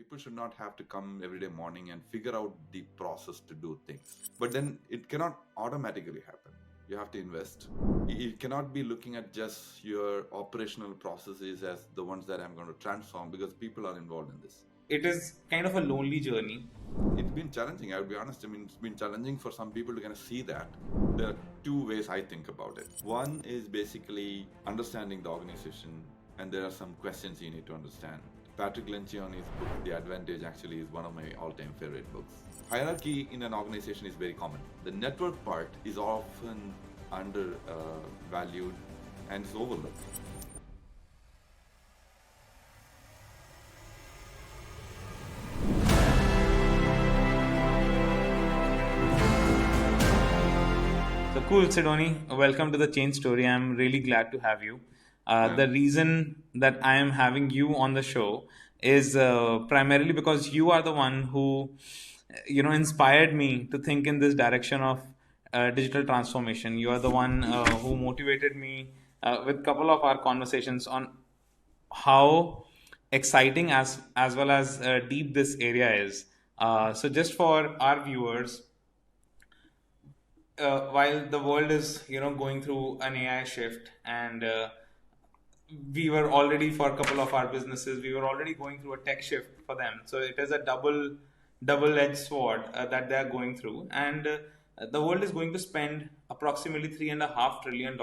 People should not have to come every day morning and figure out the process to do things. But then it cannot automatically happen. You have to invest. You cannot be looking at just your operational processes as the ones that I'm going to transform, because people are involved in this. It is kind of a lonely journey. It's been challenging, I'll be honest. I mean, it's been challenging for some people to kind of see that. There are two ways I think about it. One is basically understanding the organization, and there are some questions you need to understand. Patrick Lencioni's book, The Advantage, actually is one of my all-time favorite books. Hierarchy in an organization is very common. The network part is often undervalued and is overlooked. So cool, Cidoni. Welcome to the Change Story. I'm really glad to have you. The reason that I am having you on the show is primarily because you are the one who, inspired me to think in this direction of digital transformation. You are the one who motivated me with a couple of our conversations on how exciting as well as deep this area is. So just for our viewers, while the world is going through an AI shift, and we were already, for a couple of our businesses, we were already going through a tech shift for them. So it is a double-edged sword that they are going through, and the world is going to spend approximately $3.5 trillion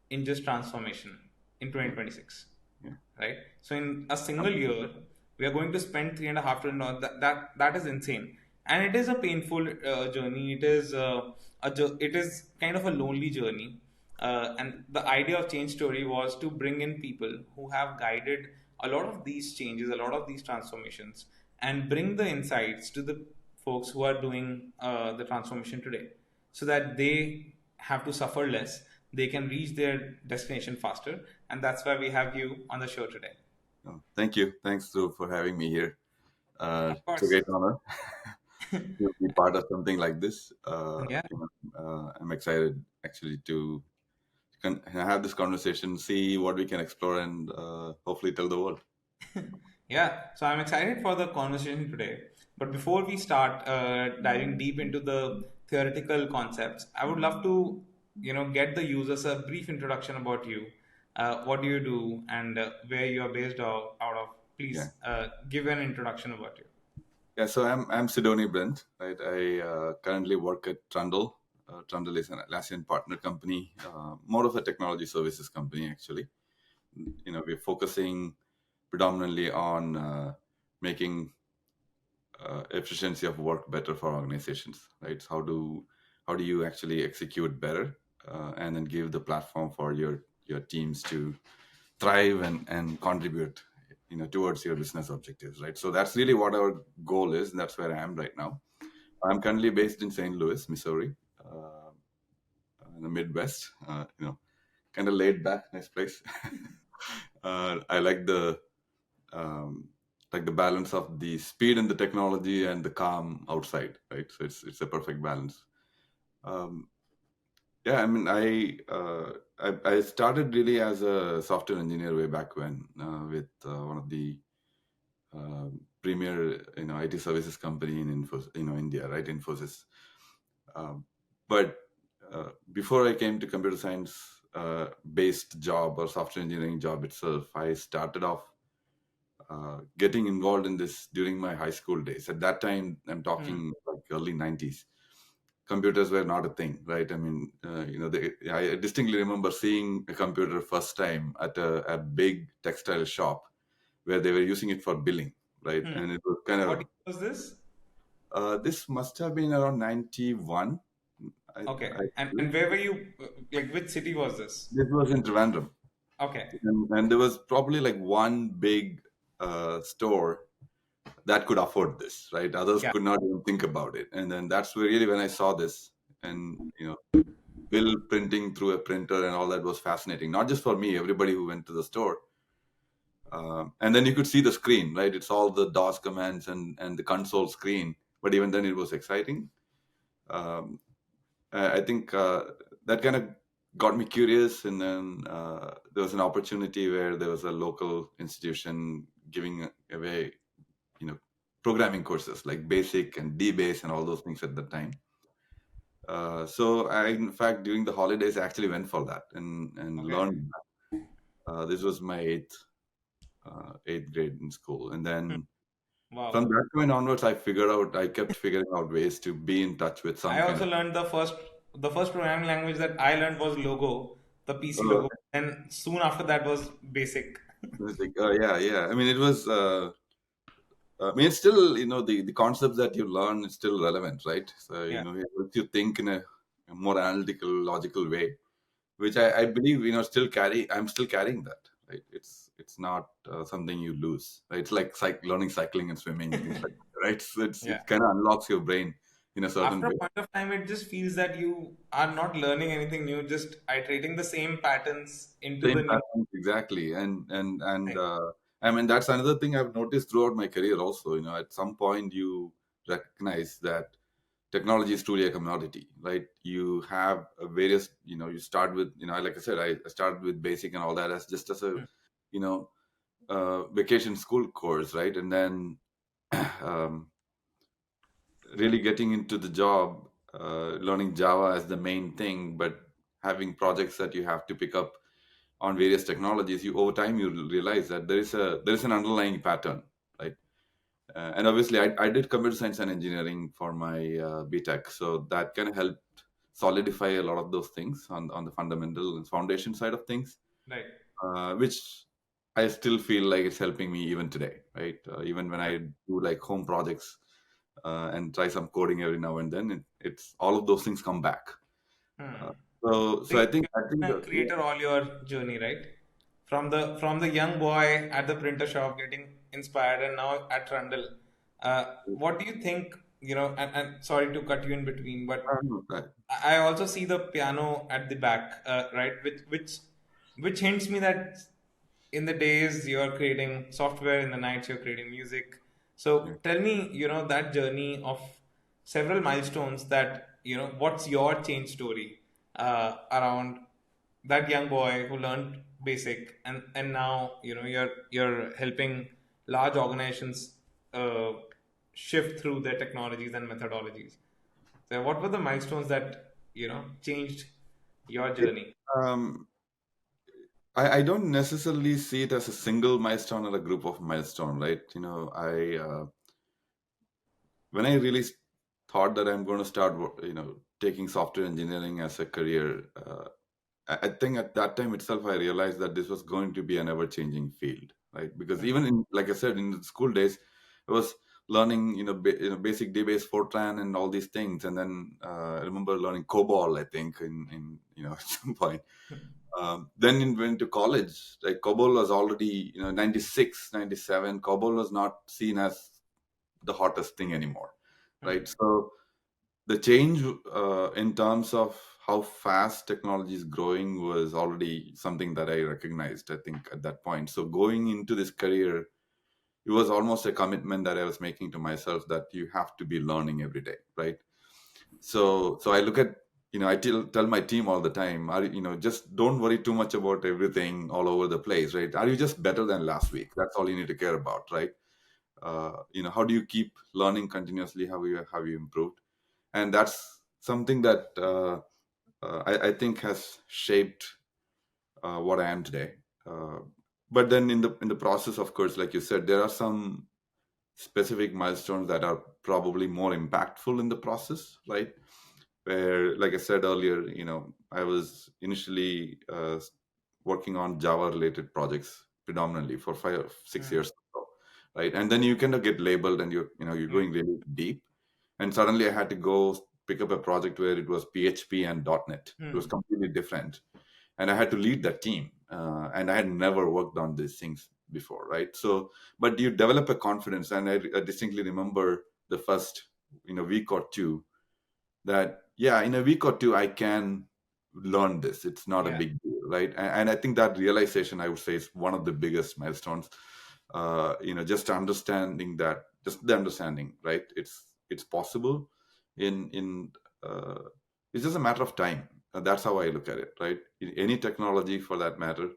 in just transformation in 2026. Yeah. Right? So in a single year, we are going to spend $3.5 trillion. That is insane, and it is a painful journey. It is it is kind of a lonely journey. And the idea of Change Story was to bring in people who have guided a lot of these changes, a lot of these transformations, and bring the insights to the folks who are doing the transformation today, so that they have to suffer less, they can reach their destination faster. And that's why we have you on the show today. Oh, thank you. Thanks, Dhruv, for having me here. Of It's a course. great honor to be part of something like this. Yeah. I'm excited actually to have this conversation, see what we can explore, and hopefully tell the world. Yeah, so I'm excited for the conversation today. But before we start diving deep into the theoretical concepts, I would love to, get the users a brief introduction about you. What do you do, and where you are based out of? Yeah. Please give an introduction about you. Yeah, so I'm Cidoni Brind, right? I currently work at Trundl. Trundl is an Atlassian partner company, more of a technology services company, actually. We're focusing predominantly on making efficiency of work better for organizations, right? So how do you actually execute better, and then give the platform for your teams to thrive and contribute towards your business objectives, right? So that's really what our goal is, and that's where I am right now. I'm currently based in St. Louis, Missouri, in the Midwest. Kind of laid back, nice place. I um, like the balance of the speed and the technology and the calm outside, right? So it's a perfect balance. Um, yeah, I mean, I started really as a software engineer way back when, with one of the premier IT services company in India, right? Infosys. But before I came to computer science based job or software engineering job itself, I started off getting involved in this during my high school days. At that time, I'm talking like early 90s. Computers were not a thing, right? I mean, I distinctly remember seeing a computer first time at a big textile shop where they were using it for billing, right? And it was kind What of, year was this? this must have been around 91. Okay. I And where were you? Like, which city was this? This was in Trivandrum. Okay. And there was probably like one big store that could afford this, right? Others Yeah. could not even think about it. And then that's where really when I saw this, and bill printing through a printer and all that was fascinating. Not just for me, everybody who went to the store. And then you could see the screen, right? It's all the DOS commands and the console screen. But even then, it was exciting. I think that kind of got me curious. And then there was an opportunity where there was a local institution giving away programming courses like basic and dbase and all those things at the time. So I, in fact, during the holidays, I actually went for that and Okay. learned. This was my eighth grade in school, and Hmm. then from Wow. that point onwards, I kept figuring out ways to be in touch with some I kind also of. learned the first programming language that I learned was Logo, the PC Oh, logo, and soon after that was Basic. music. Yeah, yeah. I mean, it was. I mean, it's still, the concepts that you learn is still relevant, right? So, Yeah. it helps you think in a more analytical, logical way, which I believe, I'm still carrying that, right? It's not something you lose, right? It's like learning cycling and swimming, things like that, right? So Yeah. it kind of unlocks your brain in a certain After a way. point of time, it just feels that you are not learning anything new, just iterating the same patterns into Same the new patterns, exactly. And thing. I mean, that's another thing I've noticed throughout my career also. At some point you recognize that technology is truly a commodity, right? You have various, you start with, like I said, I started with basic and all that as just as a, Hmm. you know vacation school course, right? And then um, really getting into the job, learning Java as the main thing, but having projects that you have to pick up on various technologies, you over time you realize that there is an underlying pattern, right? And obviously, I did computer science and engineering for my BTech, so that kind of helped solidify a lot of those things on the fundamental and foundation side of things, Right. which I still feel like it's helping me even today, right? Even when I Right. do like home projects and try some coding every now and then, it's all of those things come back. Hmm. Uh, so So I think you've been a yeah, creator all your journey, right? From the young boy at the printer shop getting inspired, and now at Trundle. What do you think? And sorry to cut you in between, but right. I also see the piano at the back, right? Which hints me that in the days you're creating software, in the nights you're creating music. Yeah. So tell me, that journey of several milestones that, what's your change story around that young boy who learned basic and now, you're helping large organizations uh, shift through their technologies and methodologies. So what were the milestones that, changed your It, journey? um, I don't necessarily see it as a single milestone or a group of milestone, right? I when I really thought that I'm going to start, taking software engineering as a career, I think at that time itself, I realized that this was going to be an ever-changing field, right? Because Hmm. even in, like I said, in the school days, I was learning, basic DBase, Fortran, and all these things, and then I remember learning COBOL, I think, in at some point. Then went to college, like COBOL was already, 96, 97. COBOL was not seen as the hottest thing anymore, right? Hmm. So the change in terms of how fast technology is growing was already something that I recognized, I think, at that point. So going into this career, it was almost a commitment that I was making to myself that you have to be learning every day, right? So I look at, I tell my team all the time, just don't worry too much about everything all over the place, right? Are you just better than last week? That's all you need to care about, right? How do you keep learning continuously? How you improved? And that's something that I think has shaped what I am today. Uh, but then in the process, of course, like you said, there are some specific milestones that are probably more impactful in the process, right? Where, like I said earlier, I was initially working on Java related projects predominantly for 5 6 years or so, right? And then you kind of get labeled and you're Yeah. going really deep, and suddenly I had to go pick up a project where it was PHP and .NET. It was Hmm. completely different, and I had to lead that team. And I had never worked on these things before, right? So, but you develop a confidence, and I distinctly remember the first week or two that, yeah, in a week or two I can learn this. It's not a Yeah. big deal, right? And I think that realization, I would say, is one of the biggest milestones. Just the understanding, right? It's possible. In uh, it's just a matter of time. That's how I look at it, right? In any technology, for that matter,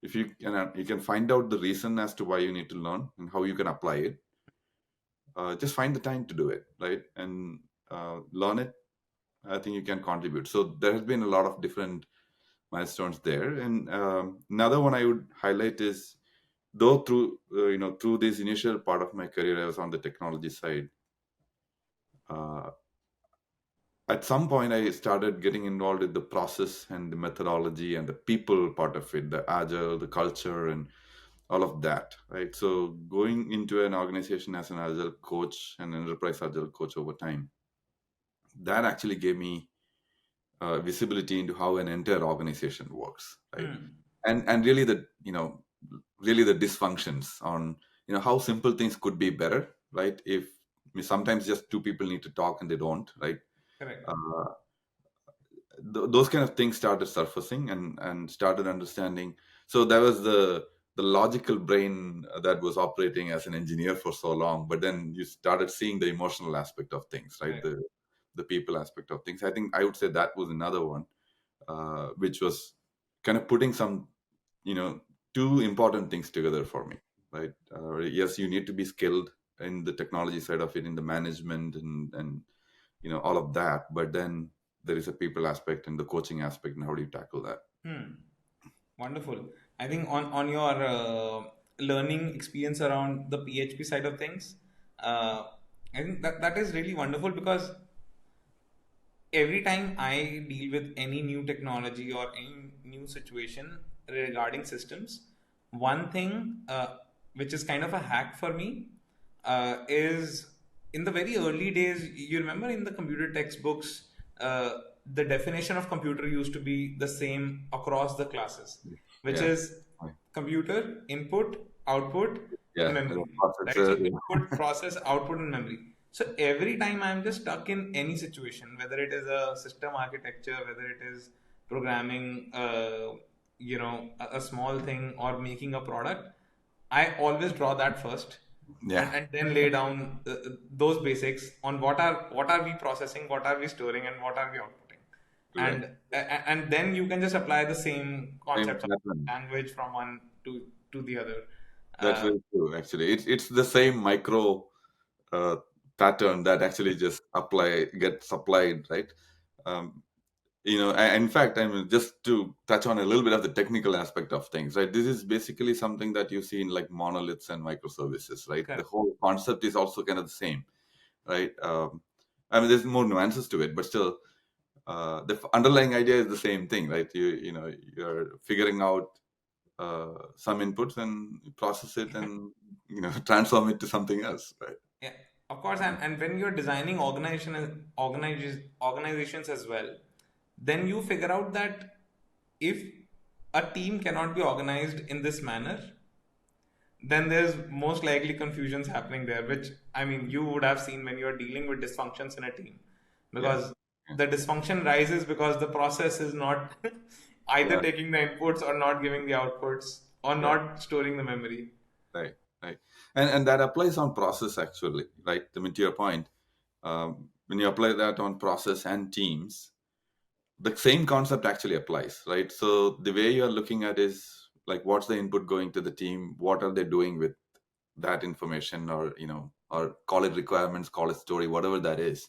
if you can find out the reason as to why you need to learn and how you can apply it, just find the time to do it, right? And learn it. I think you can contribute. So there has been a lot of different milestones there. And another one I would highlight is, though through this initial part of my career, I was on the technology side. Uh, at some point, I started getting involved with the process and the methodology and the people part of it, the agile, the culture, and all of that, right? So going into an organization as an agile coach, an enterprise agile coach over time, that actually gave me visibility into how an entire organization works, right? Hmm. And really really the dysfunctions on how simple things could be better, right? If sometimes just two people need to talk and they don't, right? Correct. uh, those kind of things started surfacing, and started understanding. So that was the logical brain that was operating as an engineer for so long, but then you started seeing the emotional aspect of things, right? Correct. The people aspect of things. I think I would say that was another one, which was kind of putting some, you know, two important things together for me, right? Yes, you need to be skilled in the technology side of it, in the management, and all of that, but then there is a people aspect and the coaching aspect, and how do you tackle that? Hmm. Wonderful. I think on your learning experience around the PHP side of things, I think that is really wonderful because every time I deal with any new technology or any new situation regarding systems, one thing which is kind of a hack for me is in the very early days. You remember in the computer textbooks, the definition of computer used to be the same across the classes, which Yeah. is computer, input, output, and Yeah, the memory. Right? So processor. input, process, output, and memory. So every time I'm just stuck in any situation, whether it is a system architecture, whether it is programming, a small thing or making a product, I always draw that first, Yeah, and then lay down those basics on what are we processing, what are we storing, and what are we outputting, right. and then you can just apply the same Same concepts of pattern. language from one to the other. That's Uh, very true. Actually, it's the same micro uh, pattern that actually just gets applied, right? Um, in fact, I mean, just to touch on a little bit of the technical aspect of things, right? This is basically something that you see in like monoliths and microservices, right? The Correct. whole concept is also kind of the same, right? I mean, there's more nuances to it, but still, the underlying idea is the same thing, right? You're figuring out some inputs and you process it and transform it to something else, right? Yeah, of course, and when you're designing organizations as well, then you figure out that if a team cannot be organized in this manner, then there's most likely confusions happening there, which I mean you would have seen when you're dealing with dysfunctions in a team, Yeah, because yeah, the dysfunction rises because the process is not either yeah, taking the inputs or not giving the outputs or yeah. not storing the memory. Right, right. And that applies on process actually, right? I mean, to your point, when you apply that on process and teams, the same concept actually applies, right? So the way you are looking at is like, what's the input going to the team? What are they doing with that information, or call it requirements, call it story, whatever that is.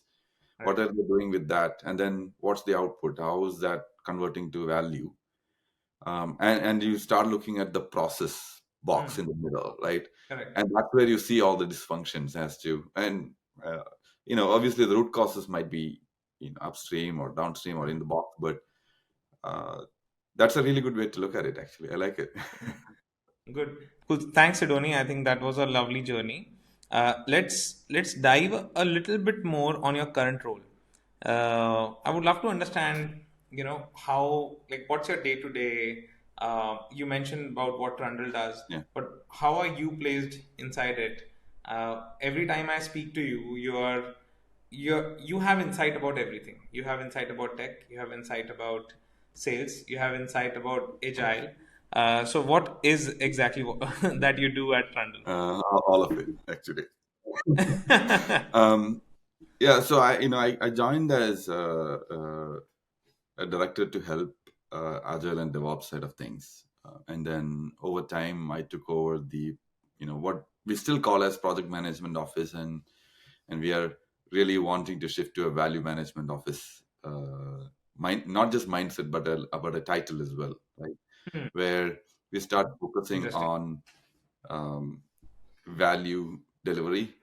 What Right. are they doing with that? And then what's the output? How is that converting to value? And you start looking at the process box in Hmm. the middle, right? Correct. And that's where you see all the dysfunctions as to, and obviously the root causes might be upstream or downstream or in the box, but uh, that's a really good way to look at it. Actually, I like it. Good. Cool. Thanks, Sidoni. I think that was a lovely journey. Let's dive a little bit more on your current role. I would love to understand, how like what's your day to day. You mentioned about what Trundle does, Yeah. but how are you placed inside it? Every time I speak to you, you have insight about everything. You have insight about tech. You have insight about sales. You have insight about agile. So what is exactly that you do at Trundle? All of it actually. um, yeah. So I joined as a director to help agile and DevOps side of things, and then over time I took over the what we still call as project management office, and we are really wanting to shift to a value management office, not just mindset, but a title as well, right? Hmm. Where we start focusing Interesting. on um, value delivery,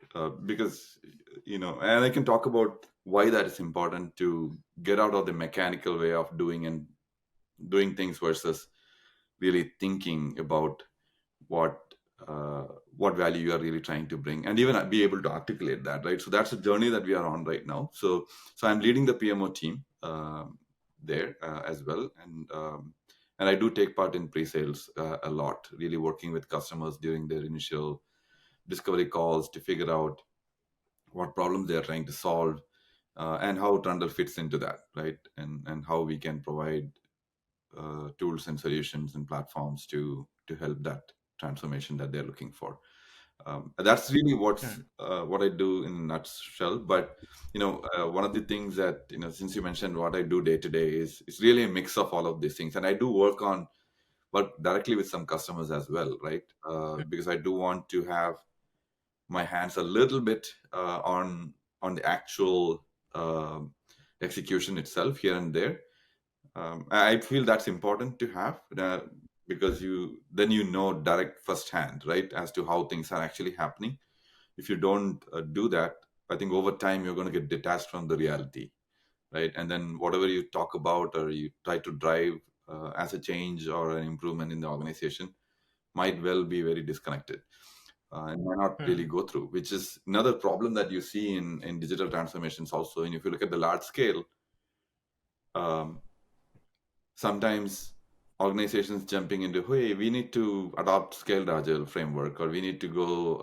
because and I can talk about why that is important, to get out of the mechanical way of doing things versus really thinking about what uh, what value you are really trying to bring, and even be able to articulate that, right? So that's a journey that we are on right now. So I'm leading the PMO team there as well, and I do take part in pre-sales a lot, really working with customers during their initial discovery calls to figure out what problems they are trying to solve, and how Trundle fits into that, right? And how we can provide tools and solutions and platforms to help that transformation that they're looking for. That's really Hmm. what I do in a nutshell. But one of the things that, since you mentioned what I do day to day, is it's really a mix of all of these things, and I do work directly with some customers as well, right? Because I do want to have my hands a little bit on the actual execution itself here and there. I feel that's important to have, because you know direct firsthand, right, as to how things are actually happening. If you don't do that, I think over time you're going to get detached from the reality, right? And then whatever you talk about or you try to drive as a change or an improvement in the organization might well be very disconnected, and might not really Hmm. go through, which is another problem that you see in digital transformations also. And if you look at the large scale, um, sometimes organizations jumping into, hey, we need to adopt scaled agile framework, or we need to go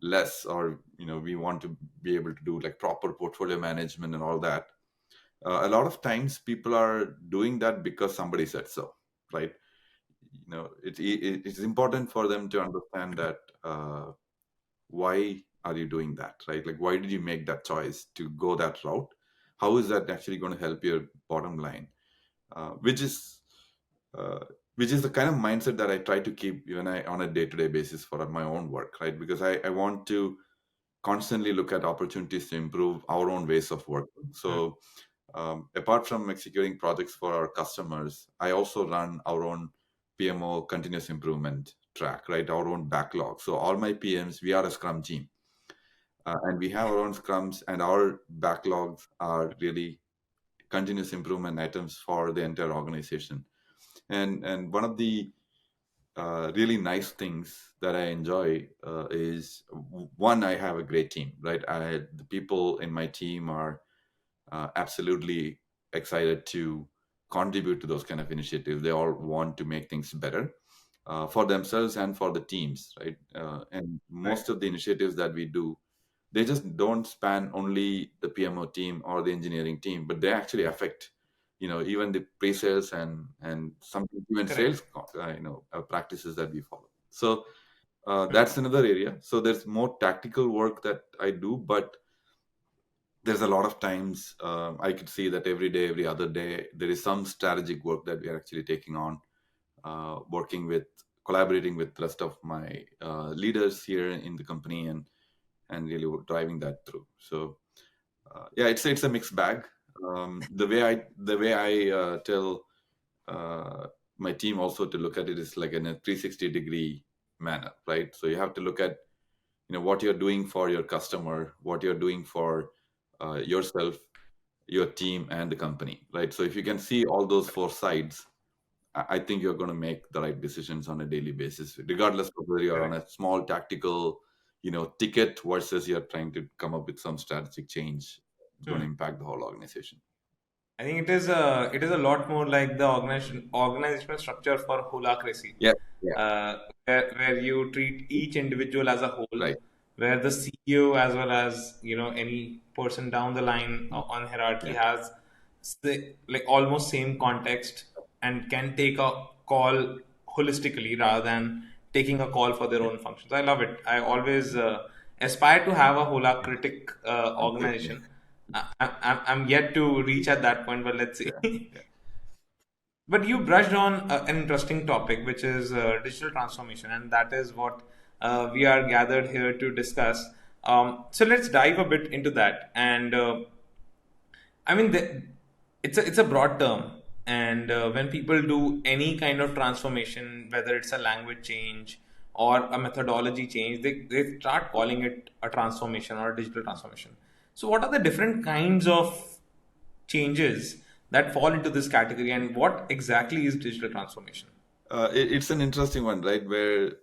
less, or we want to be able to do like proper portfolio management and all that. A lot of times people are doing that because somebody said so, right? It's important for them to understand that, why are you doing that, right? Like, why did you make that choice to go that route? How is that actually going to help your bottom line? uh, which is uh, which is the kind of mindset that I try to keep even on a day-to-day basis for my own work, right? Because I want to constantly look at opportunities to improve our own ways of working. Hmm. So apart from executing projects for our customers, I also run our own PMO continuous improvement track, right? Our own backlog. So all my PMs, we are a Scrum team, and we have our own Scrums, and our backlogs are really continuous improvement items for the entire organization. And one of the really nice things that I enjoy is, one, I have a great team, right? The people in my team are absolutely excited to contribute to those kind of initiatives. They all want to make things better for themselves and for the teams, right? And Right. most of the initiatives that we do, they just don't span only the PMO team or the engineering team, but they actually affect, even the pre-sales and sometimes even sales, Correct. practices that we follow. So Hmm. that's another area. So there's more tactical work that I do, but there's a lot of times I could see that every day, every other day, there is some strategic work that we are actually taking on, working with, collaborating with the rest of my leaders here in the company, and really driving that through. So yeah, it's a mixed bag. The way I tell uh, my team also to look at it is like in a 360-degree manner, right? So you have to look at what you're doing for your customer, what you're doing for yourself, your team, and the company, right? So if you can see all those four sides, I think you're going to make the right decisions on a daily basis, regardless of whether you're on Correct. a small tactical, ticket, versus you're trying to come up with some strategic change. It's going to Hmm. impact the whole organization. I think it is a lot more like the organizational structure for holacracy, Yeah, yeah, where you treat each individual as a whole, right. where the CEO as well as any person down the line on hierarchy Yeah, has like almost same context and can take a call holistically rather than taking a call for their yeah, own functions. I love it. I always aspire to have a holacritic okay, yeah, organization. I'm yet to reach at that point, but let's yeah, see. yeah. But you brushed on an interesting topic, which is digital transformation, and that is what we are gathered here to discuss. So let's dive a bit into that. And I mean, it's a broad term, and when people do any kind of transformation, whether it's a language change or a methodology change, they start calling it a transformation or a digital transformation. So, what are the different kinds of changes that fall into this category, and what exactly is digital transformation? It's an interesting one, right? Where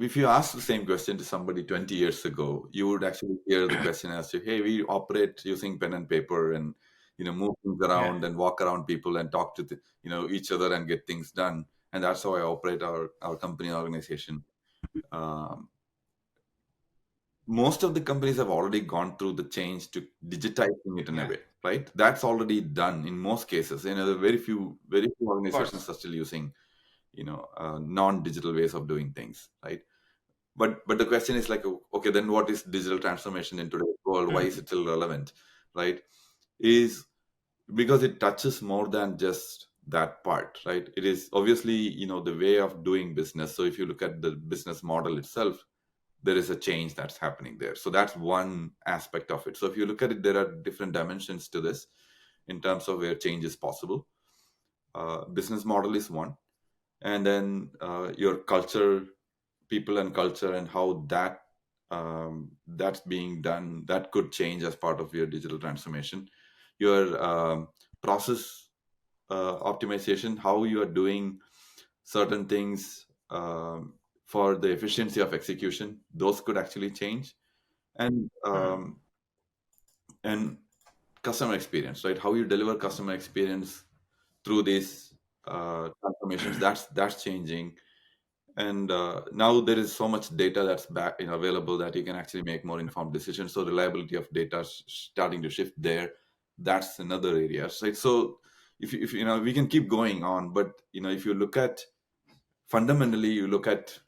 if you ask the same question to somebody 20 years ago, you would actually hear the question as to, hey, we operate using pen and paper and, move things Yeah, around and walk around people and talk to, each other and get things done. And that's how I operate our company organization. Um, Most of the companies have already gone through the change to digitizing it in a yeah, way, right? That's already done in most cases. There are very few of organizations course. are still using, non-digital ways of doing things, right? But the question is like, okay, then what is digital transformation in today's world? Why is Hmm. it still relevant, right? Is because it touches more than just that part, right? It is obviously, the way of doing business. So if you look at the business model itself, there is a change that's happening there. So that's one aspect of it. So if you look at it, there are different dimensions to this in terms of where change is possible. Business model is one, and then your culture, people and culture, and how that's being done, that could change as part of your digital transformation. Your process optimization, how you are doing certain things for the efficiency of execution, those could actually change. And Hmm. and customer experience, right? How you deliver customer experience through these transformations, that's changing. And now there is so much data that's available that you can actually make more informed decisions. So reliability of data is starting to shift there. That's another area, right? So if we can keep going on, but if you look at fundamentally, you look at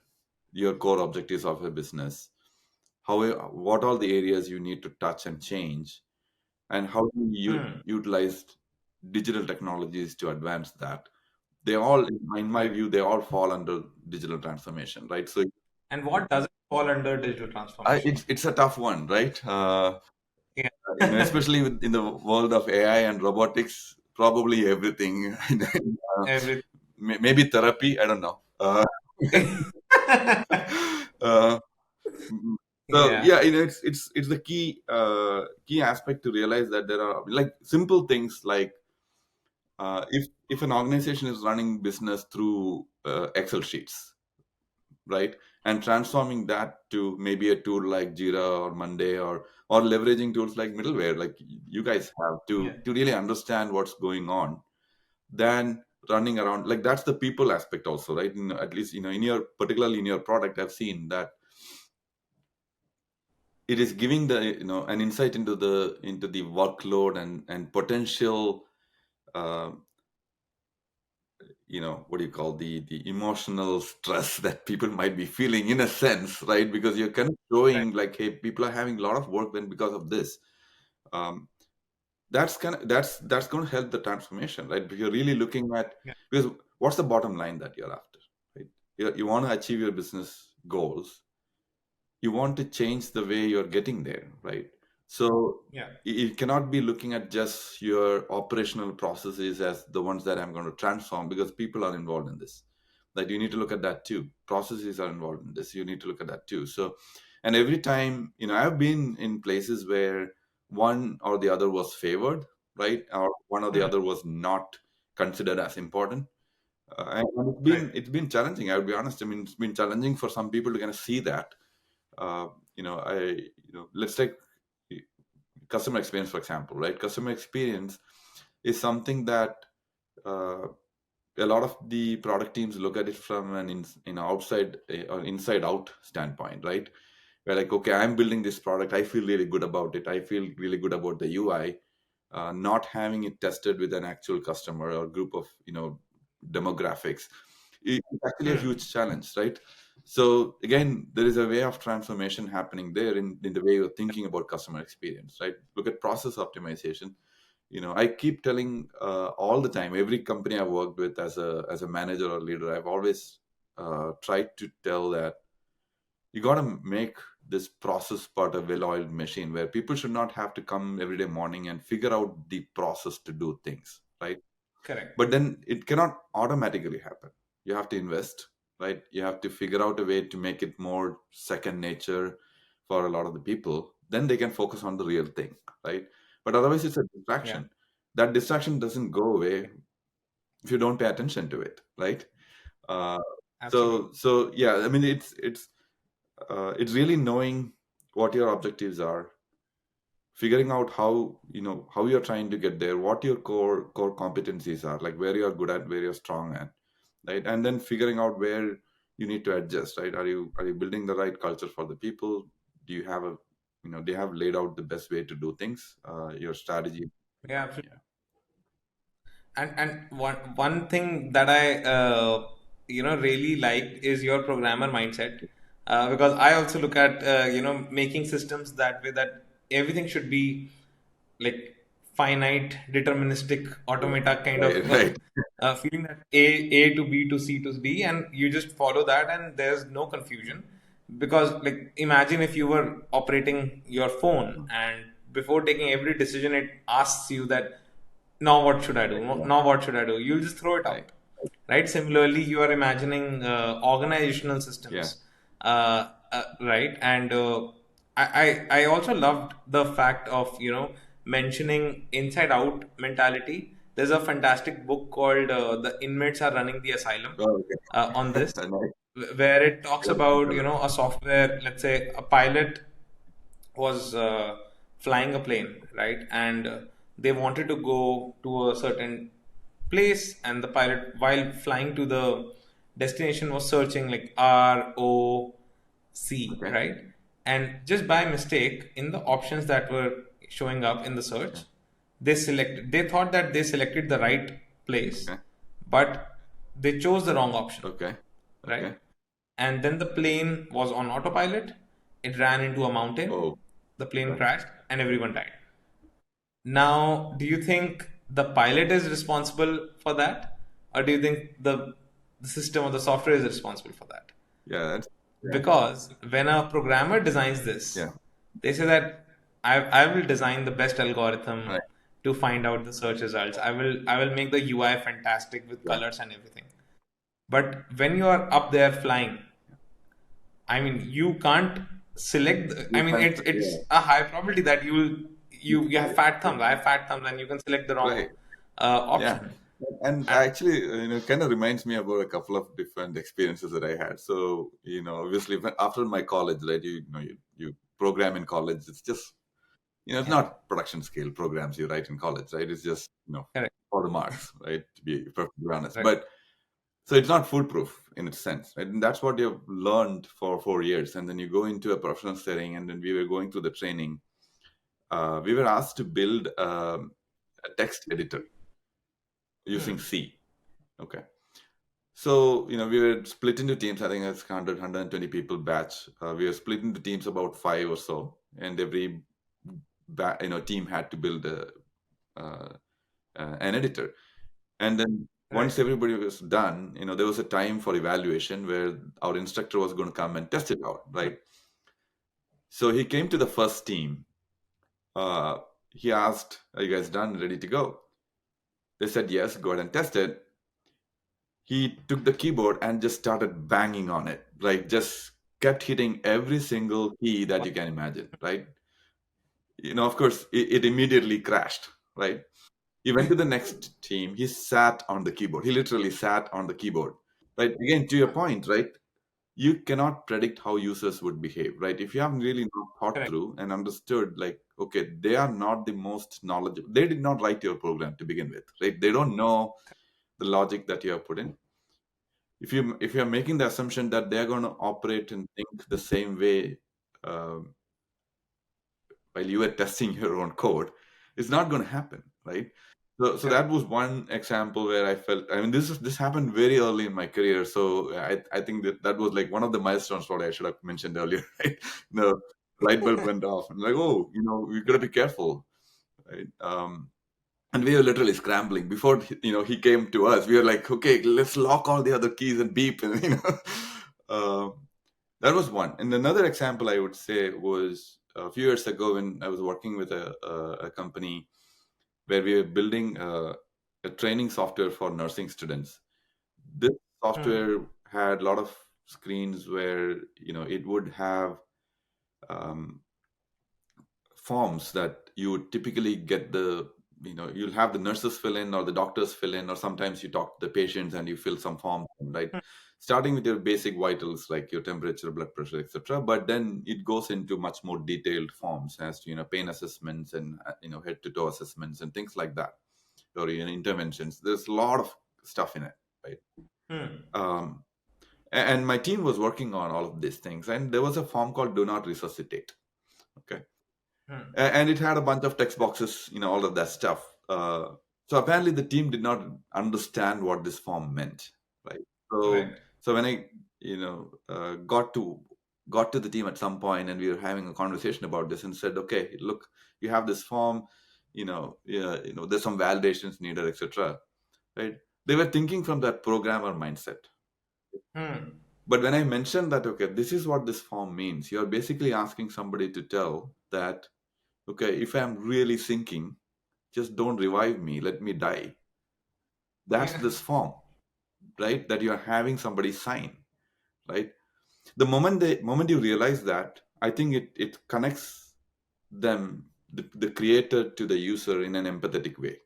your core objectives of a business, how what are the areas you need to touch and change, and how do you Hmm. utilize digital technologies to advance that. They all, in my Right. view, they all fall under digital transformation, right? So And what doesn't fall under digital transformation? it's a tough one, right? Yeah. Especially in the world of AI and robotics, probably everything. Everything. Maybe therapy, I don't know. Uh, so Yeah. yeah, it's the key aspect to realize that there are like simple things like if an organization is running business through Excel sheets, right, and transforming that to maybe a tool like Jira or Monday, or leveraging tools like middleware, like you guys have Yeah. to really understand what's going on, then running around like that's the people aspect also, right? At least in your, particularly in your product, I've seen that it is giving the an insight into the workload and potential uh, what do you call the emotional stress that people might be feeling, in a sense, right? Because you're kind of Right. showing like, hey, people are having a lot of work then because of this. um, that's going to help the transformation, right? If you're really looking at, Yeah. because what's the bottom line that you're after, right? You want to achieve your business goals, you want to change the way you're getting there, right? So Yeah. you cannot be looking at just your operational processes as the ones that I'm going to transform, because people are involved in this. Like, you need to look at that too. Processes are involved in this. You need to look at that too. So, and every time, I've been in places where one or the other was favored, right? Or one or the Hmm. other was not considered as important. And it's Right. been it's been challenging. I would be honest. I mean, it's been challenging for some people to kind of see that. Let's take customer experience, for example, right? Customer experience is something that uh, a lot of the product teams look at it from an outside or inside out standpoint, right? We're like, okay, I'm building this product. I feel really good about it. I feel really good about the UI. Not having it tested with an actual customer or group of demographics, it's actually a Hmm. huge challenge, right? So again, there is a way of transformation happening there in the way you're thinking about customer experience, right? Look at process optimization. I keep telling all the time, every company I've worked with as a manager or leader, I've always tried to tell that you got to make this process part a well-oiled machine where people should not have to come every day morning and figure out the process to do things, right? Correct. But then it cannot automatically happen. You have to invest, right? You have to figure out a way to make it more second nature for a lot of the people. Then they can focus on the real thing, right? But otherwise, it's a Yeah. distraction. That distraction doesn't go away if you don't pay attention to it, right? Uh, Absolutely. so yeah, I mean, it's really knowing what your objectives are, figuring out how you're trying to get there, what your core competencies are, like where you're good at, where you're strong at, right? And then figuring out where you need to adjust, right? Are you building the right culture for the people? Do you have a do you have laid out the best way to do things, your strategy? Yeah, absolutely. Yeah. And one thing that I really liked is your programmer mindset, because I also look at making systems that way, that everything should be like finite, deterministic, automata kind of Right, right. feeling, that A to B to C to D, and you just follow that, and there's no confusion. Because like imagine if you were operating your phone, and before taking every decision, it asks you that now what should I do? Yeah, Now what should I do? You'll just throw it right. out, right? Similarly, you are imagining organizational Yeah. systems, right? And I also loved the fact of mentioning inside out mentality. There's a fantastic book called "The Inmates Are Running the Asylum" Oh, okay. on this, Nice. where it talks Yeah, about yeah, a software. Let's say a pilot was flying a plane, right? And they wanted to go to a certain place, and the pilot, while flying to the destination, was searching like ROC, okay. right? And just by mistake, in the options that were showing up in the Okay. search, they thought that they selected the right place, Okay. but they chose the wrong option, Okay. right? Okay. And then the plane was on autopilot. It ran into a mountain. Oh, The plane right. crashed and everyone died. Now, do you think the pilot is responsible for that? Or do you think the system or the software is responsible for that? Yeah, that's yeah. Because when a programmer designs Yeah. this, they say that I will design the best algorithm Right. to find out the search results. I will make the UI fantastic with Yeah. colors and everything. But when you are up there flying, I mean, you can't select. I You mean, can't, it's yeah. a high probability that you have fat thumbs. I have fat thumbs, and you can select the wrong Right. Yeah. option. And And actually, kind of reminds me about a couple of different experiences that I had. So, obviously, after my college, right, you program in college. It's just, it's yeah, not production scale programs you write in college, right? It's just, correct, for the marks, right? To be perfectly honest. right, But so it's not foolproof in its sense, right? And that's what you've learned for 4 years. And then you go into a professional setting, and then we were going through the training. We were asked to build a text editor using hmm, C. Okay. So, we were split into teams. I think it's 100, people batch. We were split into teams about five or so, and every team had to build an editor. And then right, once everybody was done, there was a time for evaluation where our instructor was going to come and test it out, right? So he came to the first team. Uh, he asked, "Are you guys done, ready to go?" They said, "Yes, go ahead and test it." He took the keyboard and just started banging on it, like just kept hitting every single key that you can imagine, right? Of course, it immediately crashed, right? He went to the next team. He sat on the keyboard. He literally sat on the keyboard, right? Again, to your point, right? You cannot predict how users would behave, right? If you haven't really not thought correct, through and understood, like, okay, they are not the most knowledgeable. They did not write your program to begin with, right? They don't know the logic that you have put in. If you're making the assumption that they're going to operate and think the same way, um, while you are testing your own code, it's not going to happen, right? So correct, that was one example where I felt. I mean, this happened very early in my career, so I think that was like one of the milestones. What I should have mentioned earlier, right? The light bulb went off, and like, oh, we got to be careful, right? and we were literally scrambling before he came to us. We were like, okay, let's lock all the other keys and beep, and uh, that was one. And another example I would say was a few years ago when I was working with a company where we were building a training software for nursing students. This Hmm. software had a lot of screens where it would have um, forms that you would typically get you'll have the nurses fill in or the doctors fill in, or sometimes you talk to the patients and you fill some forms, right? Starting with your basic vitals like your temperature, blood pressure, etc., but then it goes into much more detailed forms as to pain assessments and head to toe assessments and things like that, or interventions. There's a lot of stuff in it, right? Hmm. um, and my team was working on all of these things, and there was a form called do not resuscitate. Okay. Hmm. And it had a bunch of text boxes, all of that stuff. So apparently the team did not understand what this form meant, right? So Right. so when I got to the team at some point, and we were having a conversation about this, and said, okay, look, you have this form, yeah, there's some validations needed, etc. Right? They were thinking from that programmer mindset. Hmm. But when I mentioned that, okay, this is what this form means, you're basically asking somebody to tell that, okay, if I'm really sinking, just don't revive me, let me die. That's Yeah. this form, right? That you're having somebody sign, right? The moment you realize that, I think it connects them, the creator, to the user in an empathetic way.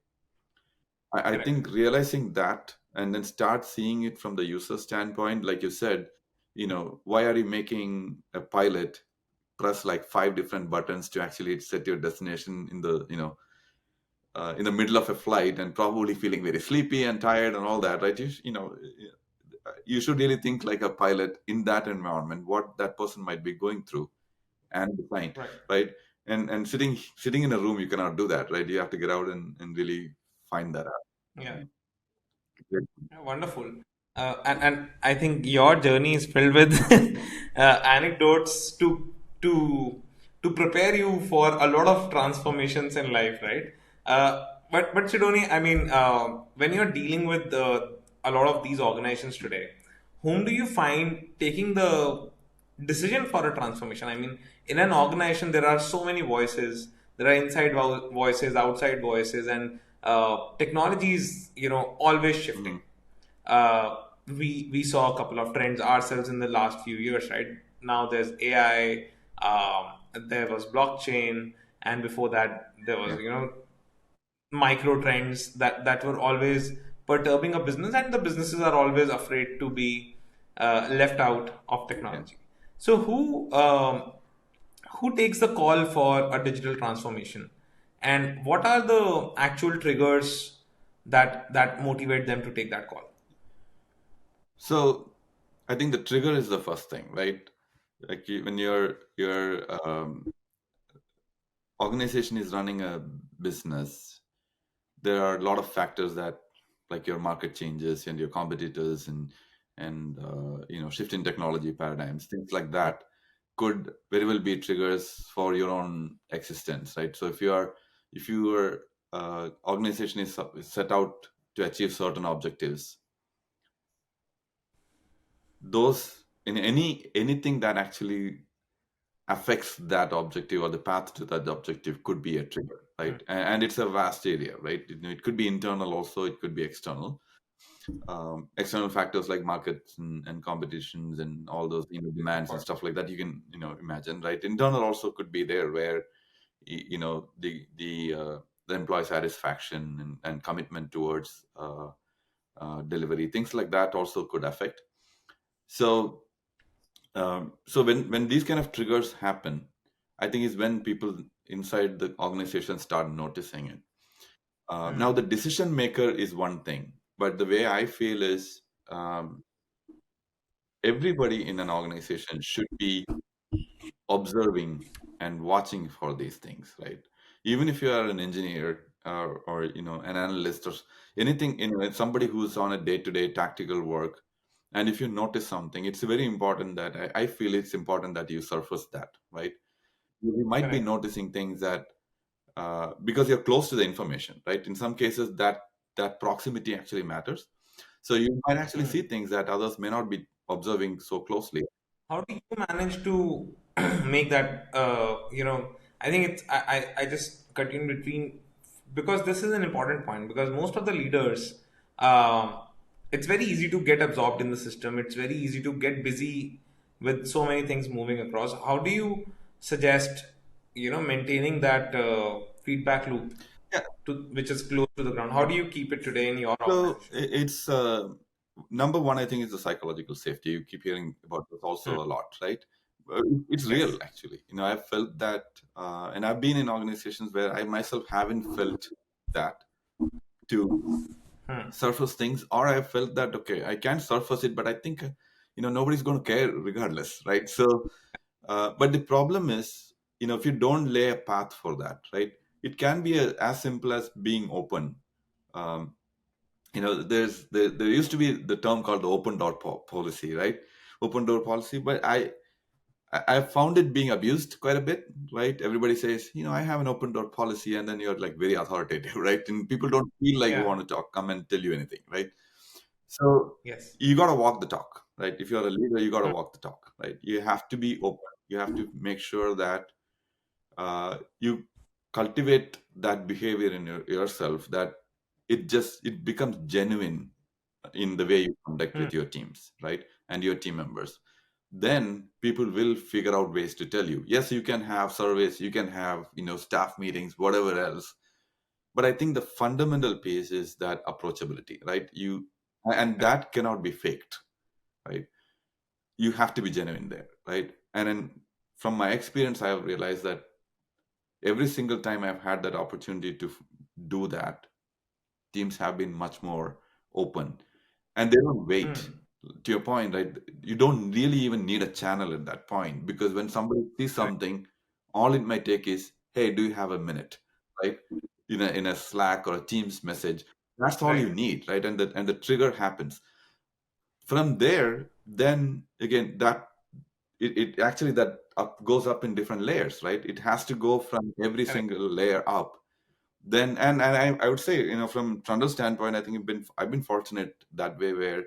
I Correct. think realizing that and then start seeing it from the user standpoint, like you said, why are you making a pilot press like five different buttons to actually set your destination in the middle of a flight, and probably feeling very sleepy and tired and all that, right? You should really think like a pilot in that environment, what that person might be going through, and design, Right. right? And sitting in a room, you cannot do that, right? You have to get out and really find that out. Yeah. Yeah. Yeah, wonderful. And I think your journey is filled with anecdotes to prepare you for a lot of transformations in life, right? But Sidoni, I mean, when you're dealing with a lot of these organizations today, whom do you find taking the decision for a transformation? I mean, in an organization, there are so many voices. There are inside voices, outside voices, and technology is, always shifting. Mhm. We saw a couple of trends ourselves in the last few years, right? Now there's AI, there was blockchain, and before that there was, Yeah. micro trends that were always perturbing a business, and the businesses are always afraid to be left out of Yeah. technology. So who takes the call for a digital transformation, and what are the actual triggers that motivate them to take that call? So I think the trigger is the first thing, right? Like when your organization is running a business, there are a lot of factors that, like your market changes and your competitors, and shift in technology paradigms, things like that, could very well be triggers for your own existence, right? So if your organization is set out to achieve certain objectives, those in anything that actually affects that objective or the path to that objective could be a trigger, Hmm. right? And it's a vast area, right? It could be internal also, it could be external. External factors like markets and competitions and all those Of demands and course. stuff like that, you can imagine, right? Internal also could be there, where the employee satisfaction and commitment towards delivery, things like that also could affect. So when these kind of triggers happen, I think is when people inside the organization start noticing it. Now the Hmm. decision maker is one thing, but the way I feel is, um, everybody in an organization should be observing and watching for these things, right? Even if you are an engineer, or an analyst, or anything, somebody who's on a day-to-day tactical work, and if you notice something, it's very important that I feel it's important that you surface that, right? We might be Correct. noticing things that because you're close to the information, right? In some cases, that proximity actually matters. So you might actually see things that others may not be observing so closely. How do you manage to make that, I think I just cut in between because this is an important point, because most of the leaders, it's very easy to get absorbed in the system. It's very easy to get busy with so many things moving across. How do you suggest, maintaining that feedback loop Yeah. which is close to the ground? How do you keep it today in your So organization? it's number one, I think, is the psychological safety. You keep hearing about this Hmm. also a lot, right? It's real, Yes. actually. I've felt that, and I've been in organizations where I myself haven't felt that to Hmm. surface things, or I felt that okay, I can surface it, but I think nobody's going to care regardless, right? So, but the problem is, if you don't lay a path for that, right, it can be as simple as being open. Um, there used to be the term called the open door policy, right? Open door policy, but I found it being abused quite a bit, right? Everybody says, I have an open door policy, and then you're like very authoritative, right? And people don't feel like we Yeah. want to talk, come and tell you anything, right? So Yes. you got to walk the talk, right? If you're a leader, you got to Hmm. walk the talk, right? You have to be open. You have to make sure that you cultivate that behavior in yourself, that it becomes genuine in the way you conduct Hmm. with your teams, right? And your team members. Then people will figure out ways to tell you. Yes, you can have surveys, you can have, staff meetings, whatever else. But I think the fundamental piece is that approachability, right? And Correct. that cannot be faked, right? You have to be genuine there, right? And then from my experience, I have realized that every single time I've had that opportunity to do that, teams have been much more open, and they don't wait. Hmm. To your point, right? You don't really even need a channel at that point, because when somebody sees Correct. something, all it might take is, "Hey, do you have a minute?" Right? In a Slack or a Teams message. That's all you Right. need, right? And the trigger happens. From there, then again, it actually that goes up in different layers, right? It has to go from every Correct. single layer up. Then and I would say, from Trundle's standpoint, I think I've been fortunate that way, where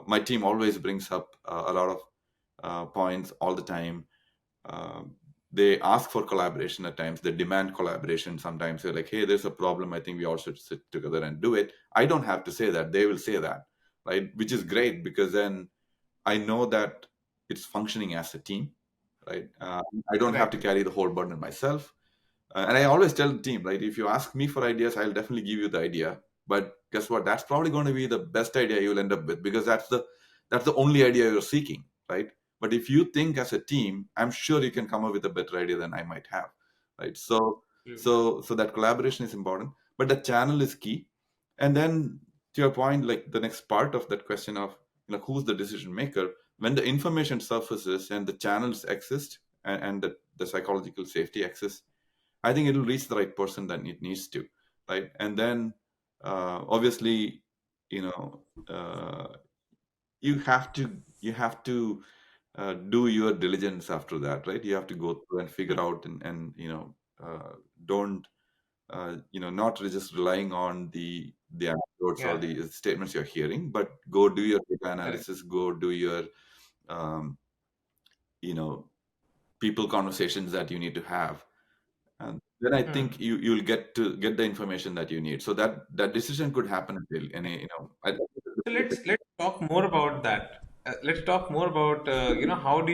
my team always brings up a lot of points all the time. Um, they ask for collaboration at times. They demand collaboration. Sometimes they're like, "Hey, there's a problem. I think we all should sit together and do it." I don't have to say that; they will say that, right? Which is great, because then I know that it's functioning as a team, right? I don't have to Right. carry the whole burden myself. And I always tell the team, right, if you ask me for ideas, I'll definitely give you the idea. But guess what? That's probably going to be the best idea you'll end up with, because that's the only idea you're seeking, right? But if you think as a team, I'm sure you can come up with a better idea than I might have, right? So Absolutely. so that collaboration is important, but the channel is key. And then, to your point, like the next part of that question of, who's the decision maker, when the information surfaces and the channels exist, and the psychological safety exists, I think it'll reach the right person that it needs to, right? And then, obviously, you know, you have to do your diligence after that, right? You have to go through and Hmm. figure out, and don't not just relying on the anecdotes or Yeah. the statements you're hearing, but go do your data Correct. analysis, go do your um, you know people conversations that you need to have. And then I think Hmm. you'll get the information that you need. So that decision could happen until any, So let's talk more about that. Let's talk more about, how do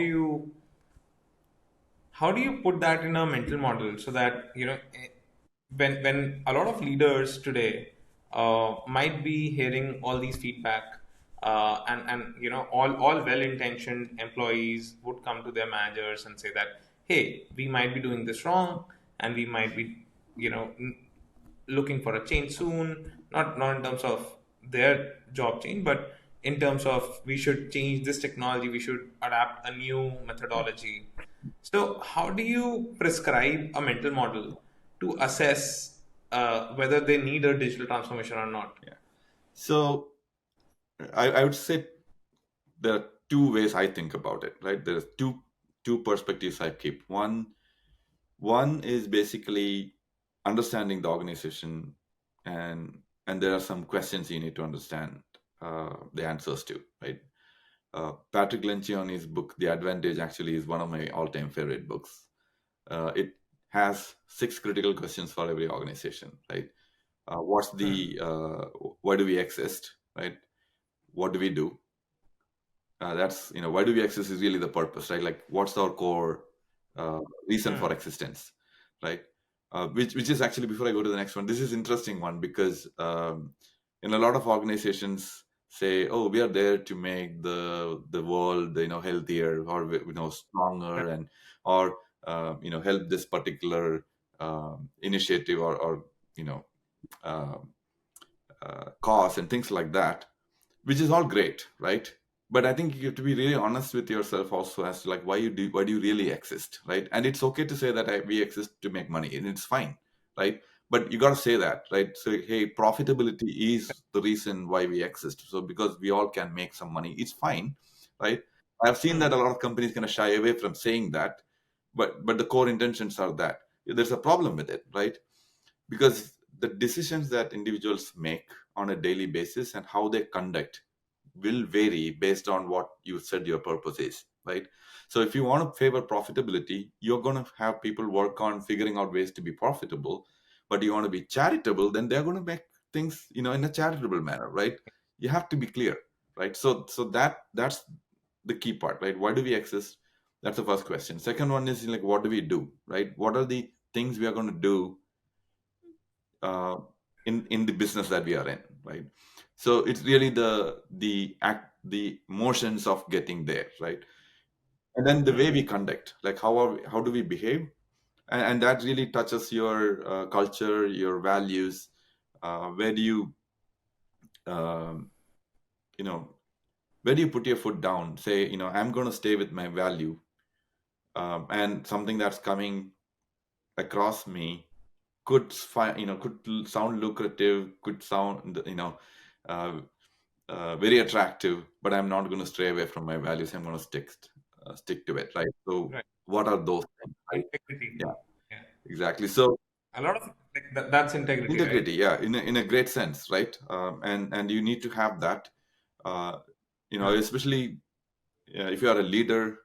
you put that in a mental model so that, when a lot of leaders today might be hearing all these feedback, and all well-intentioned employees would come to their managers and say that, hey, we might be doing this wrong, and we might be, looking for a change soon, not in terms of their job change, but in terms of we should change this technology, we should adapt a new methodology. So how do you prescribe a mental model to assess whether they need a digital transformation or not? Yeah. So I would say there are two ways I think about it, right? There's two perspectives I keep. One, One is basically understanding the organization, and there are some questions you need to understand the answers to, right? Patrick Lencioni's book, The Advantage, actually is one of my all-time favorite books. It has 6 critical questions for every organization, right? What's the why do we exist, right? What do we do? That's, why do we exist is really the purpose, right? Like, what's our core reason for Hmm. existence, right? Which is actually, before I go to the next one, this is interesting one, because in a lot of organizations say, oh, we are there to make the world, healthier, or stronger, and or help this particular initiative, or you know um cause, and things like that, which is all great, right? But I think you have to be really honest with yourself also, as to, like, why do you really exist, right? And it's okay to say that we exist to make money, and it's fine, right? But you got to say that, right? So, hey, profitability is the reason why we exist. So because we all can make some money, it's fine, right? I've seen that a lot of companies kind of shy away from saying that, but the core intentions are that. There's a problem with it, right? Because the decisions that individuals make on a daily basis and how they conduct will vary based on what you said your purpose is, right? So if you want to favor profitability, you're going to have people work on figuring out ways to be profitable. But you want to be charitable, then they're going to make things, in a charitable manner, right? You have to be clear, right? So that's the key part, right? Why do we exist? That's the first question. Second one is, like, what do we do, right? What are the things we are going to do uh, in the business that we are in, right? So it's really the motions of getting there, right? And then the way we conduct, like, how do we behave, and that really touches your culture, your values. Where do you um, you know where do you put your foot down? Say, I'm going to stay with my value, and something that's coming across me could sound lucrative, could sound, uh, very attractive, but I'm not going to stray away from my values. I'm going to stick to it, right? So Right. what are those things, right? Integrity. Yeah, Yeah. exactly. So A lot of like that's integrity, right? integrity, yeah, in a great sense, right? And you need to have that, uh, especially if you are a leader,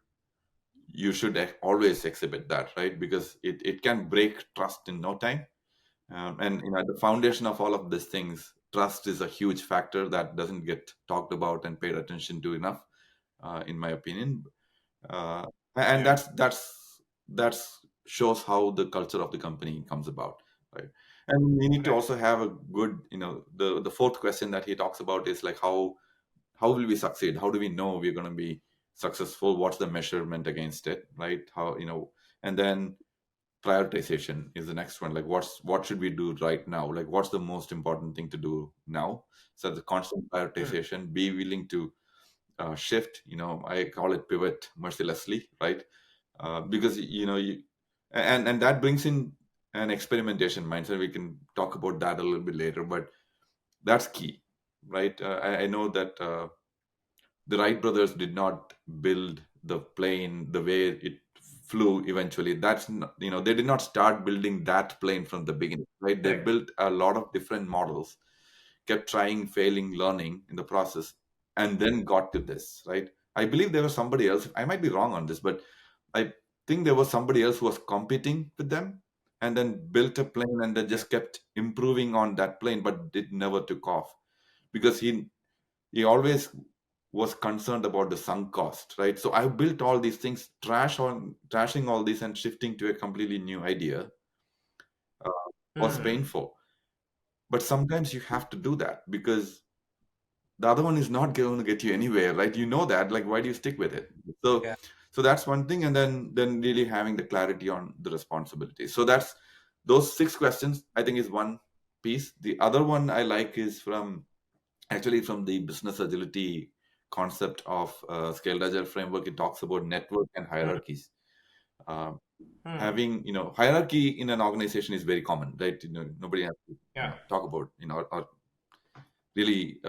you should always exhibit that, right? Because it can break trust in no time. And at the foundation of all of these things, trust is a huge factor that doesn't get talked about and paid attention to enough, in my opinion. Uh, and Yeah. that's shows how the culture of the company comes about, right? And we need to Right. also have a good, the fourth question that he talks about is, like, how will we succeed? How do we know we're going to be successful? What's the measurement against it, right? How, and then prioritization is the next one. Like, what should we do right now? Like, what's the most important thing to do now? So the constant Hmm. prioritization, be willing to shift. I call it pivot mercilessly, right? Because and that brings in an experimentation mindset. We can talk about that a little bit later, but that's key, right? I know that the Wright brothers did not build the plane the way it flew eventually. That's not, they did not start building that plane from the beginning, right? They Correct. built a lot of different models, kept trying, failing, learning in the process, and then got to this, right? I believe there was somebody else. I might be wrong on this, but I think there was somebody else who was competing with them, and then built a plane, and then Yeah. just kept improving on that plane, but it never took off, because he always was concerned about the sunk cost, right? So I built all these things, trashing all this and shifting to a completely new idea uh, was Hmm. painful. But sometimes you have to do that, because the other one is not going to get you anywhere, right? You know that. Like, why do you stick with it? So Yeah. so that's one thing. And then really having the clarity on the responsibility. So that's those 6 questions, I think, is one piece. The other one I like is from the business agility concept of scaled agile framework. It talks about network and Hmm. hierarchies. Uh, Hmm. Having, hierarchy in an organization is very common, right? Nobody has to Yeah. talk about, or really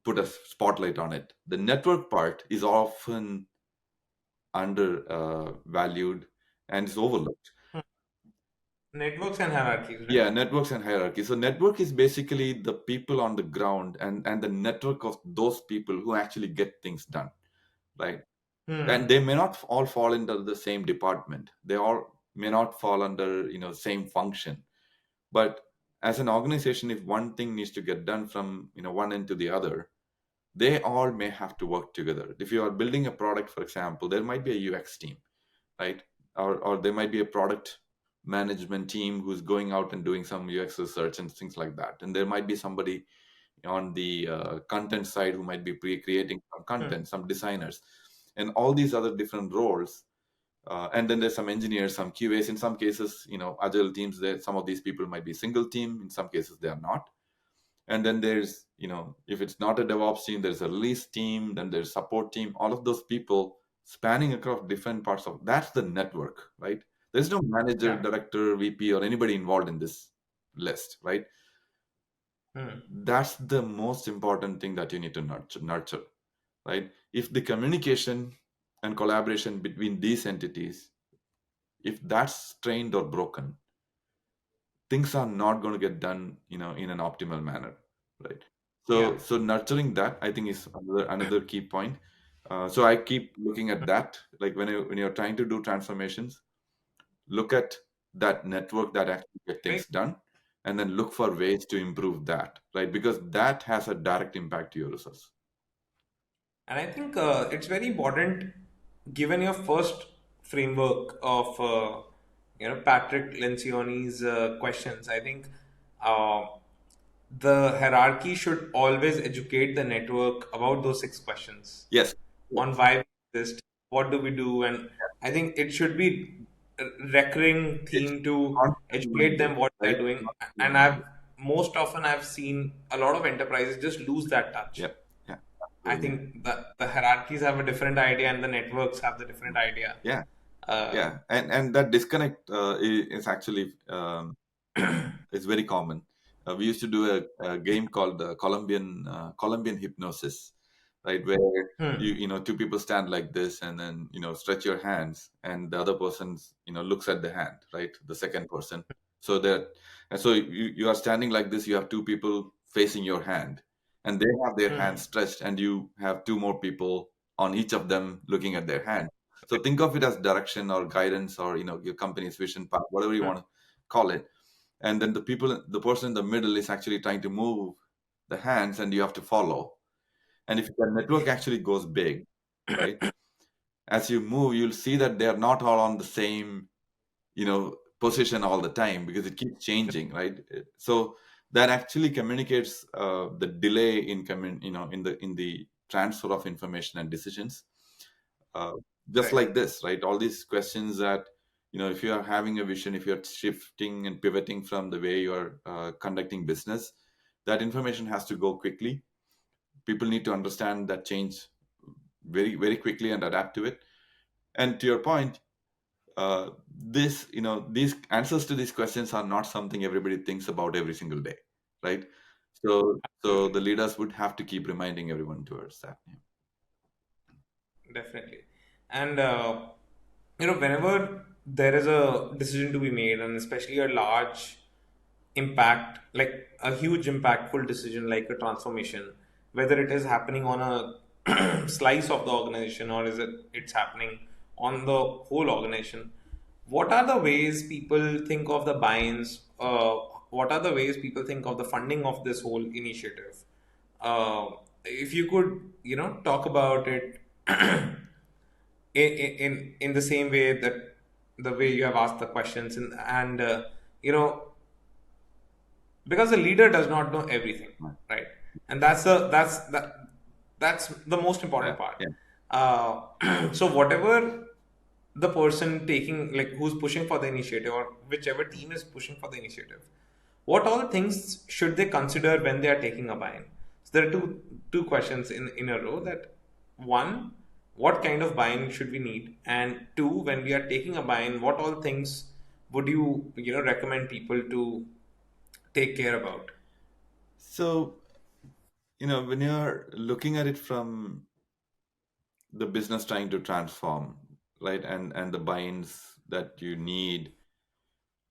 put a spotlight on it. The network part is often under valued and is overlooked. Networks and hierarchies, right? Yeah, networks and hierarchy. So network is basically the people on the ground, and the network of those people who actually get things done, right? And Hmm. they may not all fall into the same department. They all may not fall under, same function. But as an organization, if one thing needs to get done from, one end to the other, they all may have to work together. If you are building a product, for example, there might be a UX team, right? Or there might be a product management team who's going out and doing some UX research and things like that. And there might be somebody on the content side who might be creating some Hmm. content, some designers, and all these other different roles. And then there's some engineers, some QAs. In some cases, agile teams, there some of these people might be single team. In some cases, they are not. And then there's, if it's not a DevOps team, there's a release team, then there's support team. All of those people spanning across different parts of that's the network, right? There's no manager, Yeah. director, VP, or anybody involved in this list, right? Hmm. That's the most important thing that you need to nurture, right? If the communication and collaboration between these entities, if that's strained or broken, things are not going to get done, in an optimal manner, right? Yeah. So nurturing that, I think, is another key point. So I keep looking at that, like when you're trying to do transformations, look at that network that actually get things done, and then look for ways to improve that, right? Because that has a direct impact to your results. And I think it's very important, given your first framework of Patrick Lencioni's questions. I think uh, the hierarchy should always educate the network about those six questions Yes. on why we exist, what do we do, and I think it should be a recurring It's theme to constantly educate reminded, them what they're right? doing. Constantly And reminded. I've seen a lot of enterprises just lose that touch. Yeah. Yeah. I Absolutely. think the hierarchies have a different idea and the networks have the different idea. Yeah. Uh, Yeah. And that disconnect is actually it's very common. We used to do a game called Colombian hypnosis, right? Where hmm, two people stand like this, and then stretch your hands, and the other person looks at the hand, right? The second person. So that and so you are standing like this. You have two people facing your hand, and they have their hands hmm, stretched, and you have two more people on each of them looking at their hand. So think of it as direction or guidance, or your company's vision path, whatever you hmm, want to call it. And then the person in the middle is actually trying to move the hands, and you have to follow. And if the network actually goes big, right, as you move, you'll see that they're not all on the same position all the time, because it keeps changing, right? So that actually communicates the delay in in the transfer of information and decisions. uh, just right. like this, right? All these questions that, if you are having a vision, if you're shifting and pivoting from the way you are conducting business, that information has to go quickly. People need to understand that change very, very quickly and adapt to it. And to your point, these answers to these questions are not something everybody thinks about every single day, right? So Absolutely. the leaders would have to keep reminding everyone towards that. Yeah. Definitely. And whenever there is a decision to be made, and especially a large impact, like a huge impactful decision like a transformation, whether it is happening on a slice of the organization or is it's happening on the whole organization, what are the ways people think of the buy-ins? What are the ways people think of the funding of this whole initiative? Uh, if you could, talk about it in the same way that the way you have asked the questions, and you know because the leader does not know everything, Right. right? And that's the most Yeah. important part. Yeah. So whatever the person taking, like, who's pushing for the initiative, or whichever team is pushing for the initiative, what all things should they consider when they are taking a buy-in? So there are two questions in a row. That one, what kind of buy-in should we need? And two, when we are taking a buy-in, what all things would you recommend people to take care about? So, when you're looking at it from the business trying to transform, right, and the binds that you need,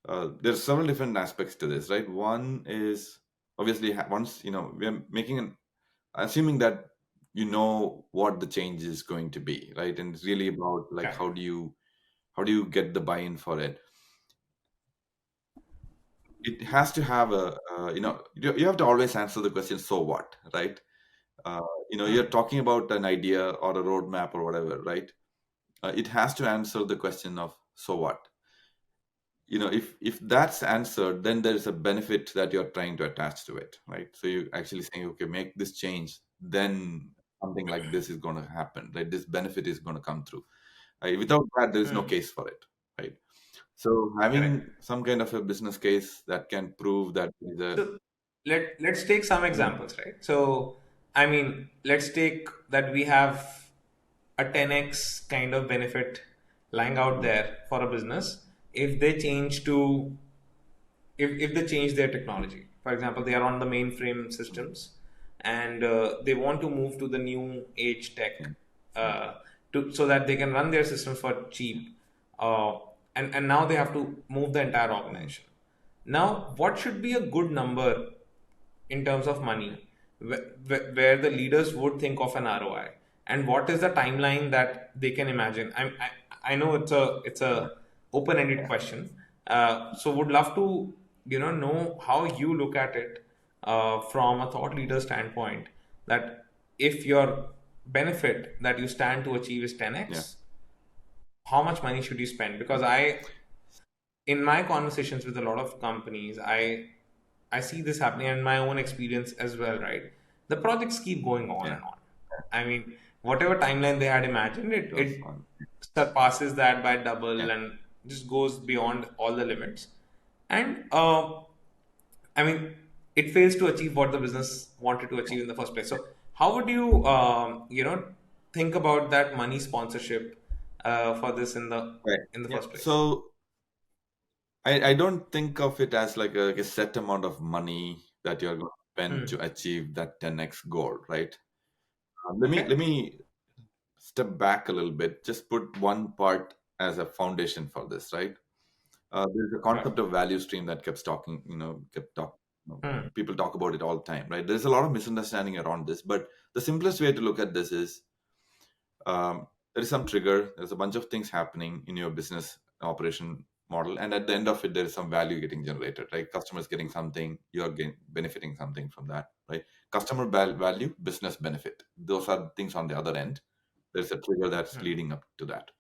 there's several different aspects to this, right? One is obviously once we're making an assuming that you know what the change is going to be, right? And it's really about like Correct. how do you get the buy-in for it. It has to have you have to always answer the question, so what, right? uh, you're Hmm. talking about an idea or a roadmap or whatever, right? It has to answer the question of so what. If that's answered, then there's a benefit that you're trying to attach to it, right? So you actually saying, okay, make this change, then something like this is going to happen, right? This benefit is going to come through. Without that, there is no Hmm. case for it, right? So Correct. having some kind of a business case that can prove that is a So let's take some mm, examples, right? So I mean, let's take that we have a 10x kind of benefit lying out mm, there for a business if they change to if they change their technology. For example, they are on the mainframe mm, systems and they want to move to the new age tech yeah, uh, so that they can run their systems for cheap. Uh, and now they have to move the entire mm, organization. Now, what should be a good number in terms of money where the leaders would think of an ROI, and what is the timeline that they can imagine? I know it's a yeah. open-ended question, so would love to know how you look at it from a thought leader standpoint, that if your benefit that you stand to achieve is Yeah. 10x, how much money should you spend? Because I in my conversations with a lot of companies, I see this happening in my own experience as well, right? The projects keep going on Yeah. and on. I mean, whatever timeline they had imagined, Goes it on. surpasses that by double Yeah. and just goes beyond all the limits. And I mean, it fails to achieve what the business wanted to achieve in the first place. So, how would you, think about that money sponsorship for this in the Right. Yeah. first place? So I don't think of it as like a set amount of money that you're going to spend to Hmm. achieve that 10x goal, right? Let me Okay. step back a little bit. Just put one part as a foundation for this, right? There's a Sure. concept of value stream that kept talk. Hmm. People talk about it all the time, right? There's a lot of misunderstanding around this, but the simplest way to look at this is there is some trigger. There's a bunch of things happening in your business operation model, and at the end of it, there is some value getting generated, right? Customers getting something, you're benefiting something from that, right? Customer value, business benefit. Those are things on the other end. There's a trigger that's Hmm. leading up to that,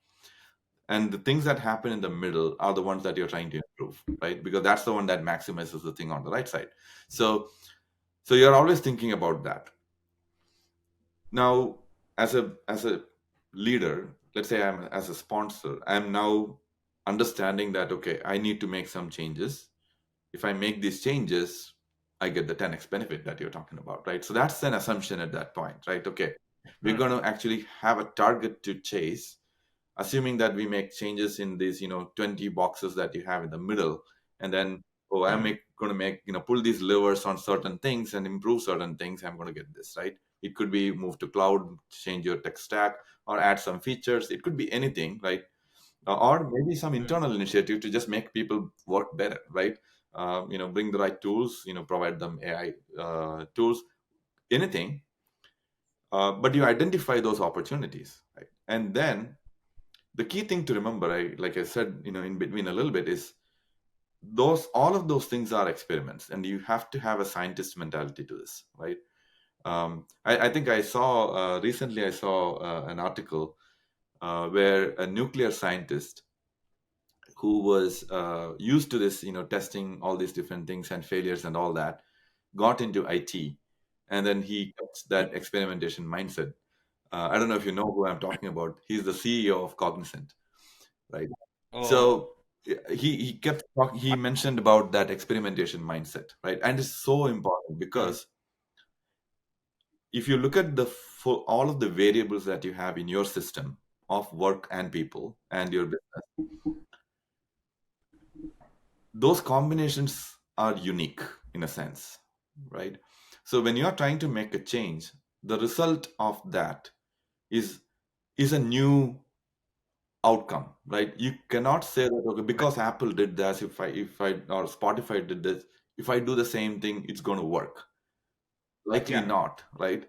and the things that happen in the middle are the ones that you're trying to improve, right? Because that's the one that maximizes the thing on the right side. So so you're always thinking about that. Now, as a leader, let's say I'm as a sponsor, I'm now understanding that okay, I need to make some changes. If I make these changes, I get the 10x benefit that you're talking about, right? So that's an assumption at that point, right? Okay, we're going Hmm. to actually have a target to chase, assuming that we make changes in these 20 boxes that you have in the middle, and then oh, I'm Hmm. going to make pull these levers on certain things and improve certain things, I'm going to get this, right? It could be move to cloud, change your tech stack, or add some features. It could be anything, right? Or maybe some Hmm. internal initiative to just make people work better, right? Bring the right tools, provide them AI tools, anything. But you identify those opportunities, right? And then the key thing to remember, like I said, in between a little bit, is those all of those things are experiments, and you have to have a scientist mentality to this, right? I think I saw recently. I saw an article where a nuclear scientist who was used to this, testing all these different things and failures and all that, got into IT, and then he kept that experimentation mindset. I don't know if you know who I'm talking about. He's the CEO of Cognizant, right? Oh. So he mentioned about that experimentation mindset, right? And it's so important Hmm. because if you look at the for all of the variables that you have in your system of work and people and your business, those combinations are unique in a sense, right? So when you are trying to make a change, the result of that is is a new outcome, right? You cannot say that, okay, Right. because Apple did this, if I or Spotify did this, if I do the same thing, it's going to work. Likely Yeah. not, right?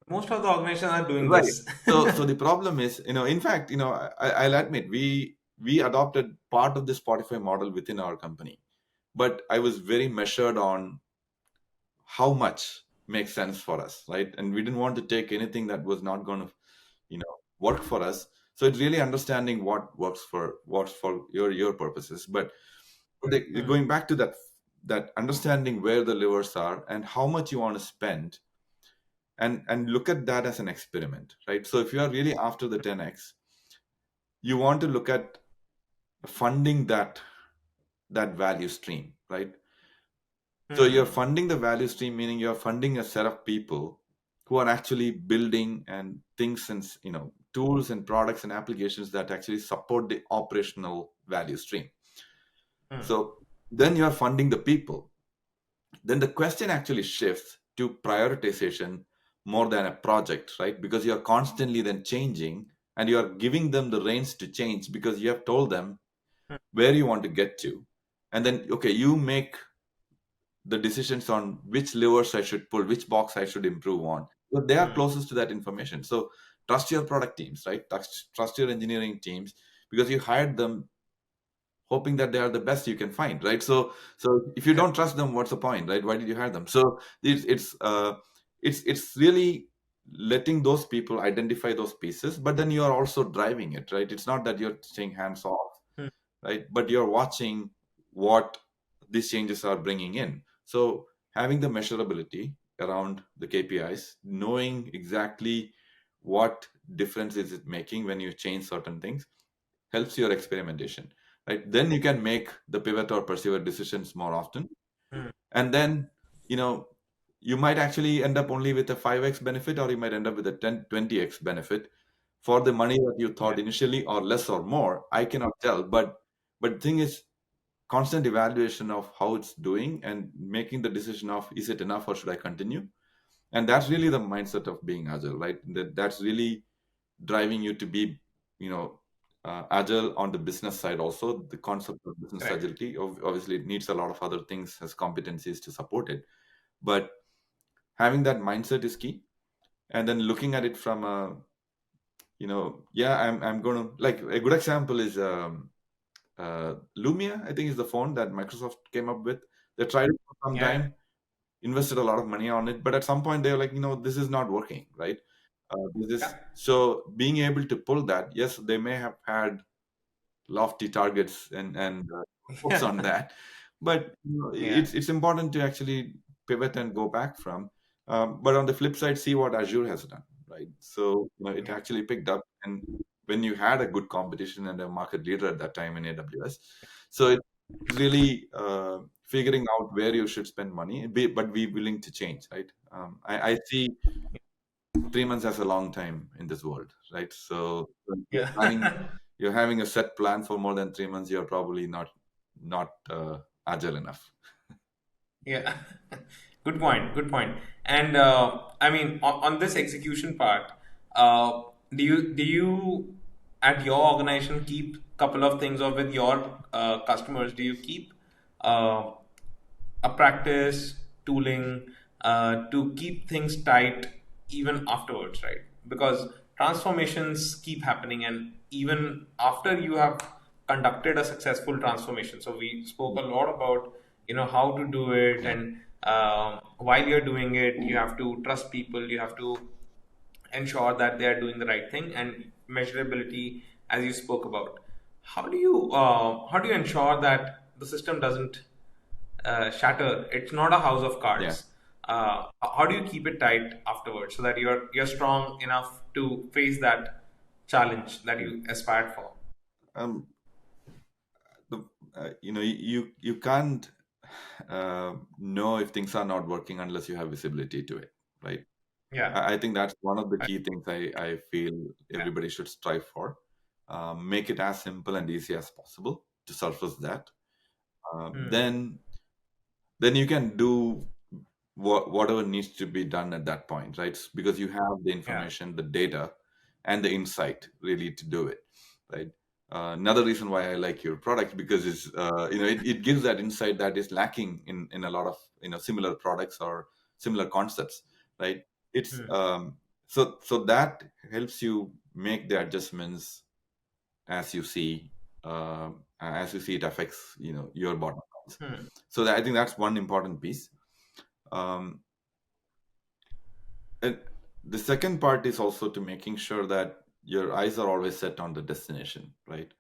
Most of the organizations are doing Right. this. So the problem is, in fact, I'll admit we adopted part of the Spotify model within our company, but I was very measured on how much makes sense for us, right? And we didn't want to take anything that was not going to, work for us. So it's really understanding what works for your purposes. But Hmm. going back to that understanding where the levers are and how much you want to spend, and look at that as an experiment, right? So if you are really after the 10x, you want to look at funding that value stream, right? So you're Hmm. funding the value stream, meaning you're funding a set of people who are actually building and things and tools and products and applications that actually support the operational value stream. Hmm. So then you're funding the people. Then the question actually shifts to prioritization more than a project, right? Because you're constantly then changing, and you're giving them the reins to change because you have told them Hmm. where you want to get to. And then, okay, you make the decisions on which levers I should pull, which box I should improve on. So they are Hmm. closest to that information. So trust your product teams, right? Trust your engineering teams, because you hired them hoping that they are the best you can find, right? So if you Correct. don't trust them, what's the point, right? Why did you hire them? So it's really letting those people identify those pieces, but then you are also driving it, right? It's not that you're staying hands off, Hmm. right? But you're watching what these changes are bringing in. So having the measurability around the KPIs, knowing exactly what difference is it making when you change certain things, helps your experimentation, right? Then you can make the pivot or persevere decisions more often. Hmm. And then, you know, you might actually end up only with a 5x benefit, or you might end up with a 10, 20x benefit for the money that you Yeah. thought initially, or less or more. I cannot tell. But the thing is, constant evaluation of how it's doing and making the decision of, is it enough or should I continue? And that's really the mindset of being agile, right? That's really driving you to be, you know, agile on the business side. Also, the concept of business Correct. agility, obviously it needs a lot of other things as competencies to support it, but having that mindset is key. And then looking at it from a, yeah, I'm gonna, like, a good example is Lumia, I think, is the phone that Microsoft came up with. They tried it for some Yeah. time, invested a lot of money on it, but at some point they were like, this is not working, right? This Yeah. is so being able to pull that. Yes, they may have had lofty targets and hopes on Yeah. that, but Yeah. it's important to actually pivot and go back from. But on the flip side, see what Azure has done, right? So it Yeah. actually picked up, and when you had a good competition and a market leader at that time in AWS, so it's really figuring out where you should spend money, but be willing to change, right? I see 3 months as a long time in this world, right? So when you're planning, Yeah. you're having a set plan for more than 3 months, you're probably not agile enough. Yeah, good point. Good point. And I mean, on this execution part, do you at your organization keep couple of things, or with your customers, do you keep uh, a practice tooling to keep things tight even afterwards, right? Because transformations keep happening, and even after you have conducted a successful transformation. So we spoke a lot about how to do it, Yeah. and while you're doing it, you have to trust people, you have to ensure that they are doing the right thing, and measurability, as you spoke about. How do you ensure that the system doesn't shatter? It's not a house of Yeah. cards. How do you keep it tight afterwards so that you're strong enough to face that challenge that you aspired for? um the, you can't know if things are not working unless you have visibility to it, right? Yeah. I think that's one of the Right. key things I feel Yeah. everybody should strive for. Make it as simple and easy as possible to surface that. Hmm. Then you can do whatever needs to be done at that point, right? Because you have the Yeah. information, the data, and the insight really to do it. right? Another reason why I like your product, because it's it gives that insight that is lacking in a lot of similar products or similar concepts, right? It's Hmm. so that helps you make the adjustments as you see it affects your bottom lines. Hmm. So I think that's one important piece. um, and the second part is also to making sure that your eyes are always set on the destination, right?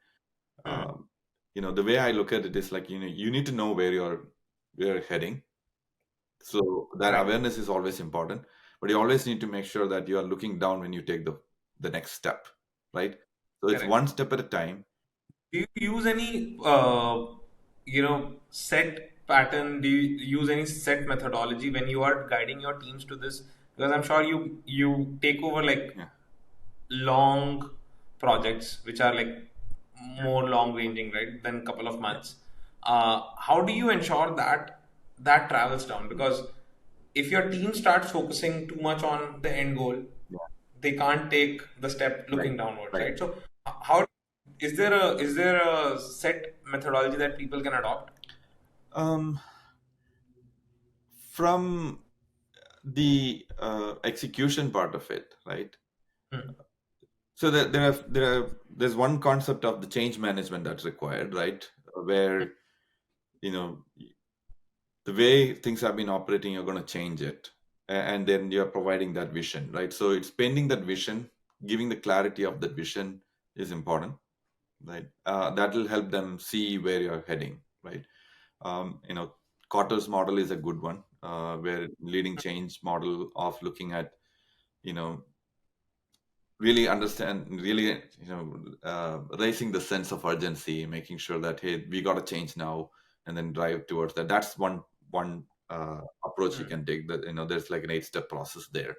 Hmm. um, the way I look at it is like, you need to know where you're heading. So that Right. awareness is always important, but you always need to make sure that you are looking down when you take the next step, right? So it's Correct. one step at a time. Do you use any, set pattern? Do you use any set methodology when you are guiding your teams to this? Because I'm sure you take over like Yeah, long projects, which are like more long ranging, right, than a couple of yeah, months. How do you ensure that that travels down? Because if your team starts focusing too much on the end goal, yeah. they can't take the step Right, looking downwards, right. right? So how is there a set methodology that people can adopt? um from the execution part of it, right? Hmm. So there's one concept of the change management that's required, right? Where you know the way things have been operating, you're going to change it, and then you're providing that vision, right? So it's painting that vision, giving the clarity of that vision is important, right? That will help them see where you're heading, right? You know, Cotter's model is a good one, where leading change model of looking at, you know, really understand, really, raising the sense of urgency, making sure that, hey, we got to change now, and then drive towards that. That's one approach you Hmm. can take. That there's like an 8-step process there.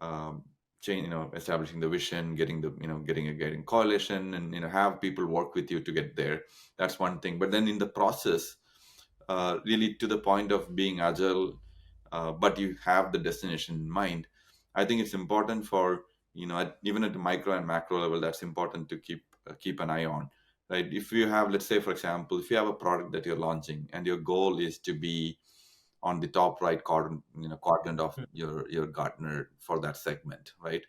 um, Change, establishing the vision, getting the getting a guiding coalition, and have people work with you to get there. That's one thing. But then in the process, really to the point of being agile, but you have the destination in mind. I think it's important for even at the micro and macro level, that's important to keep an eye on, right? If you have, let's say for example, if you have a product that you're launching and your goal is to be on the top right quadrant of Hmm. your Gartner for that segment, right?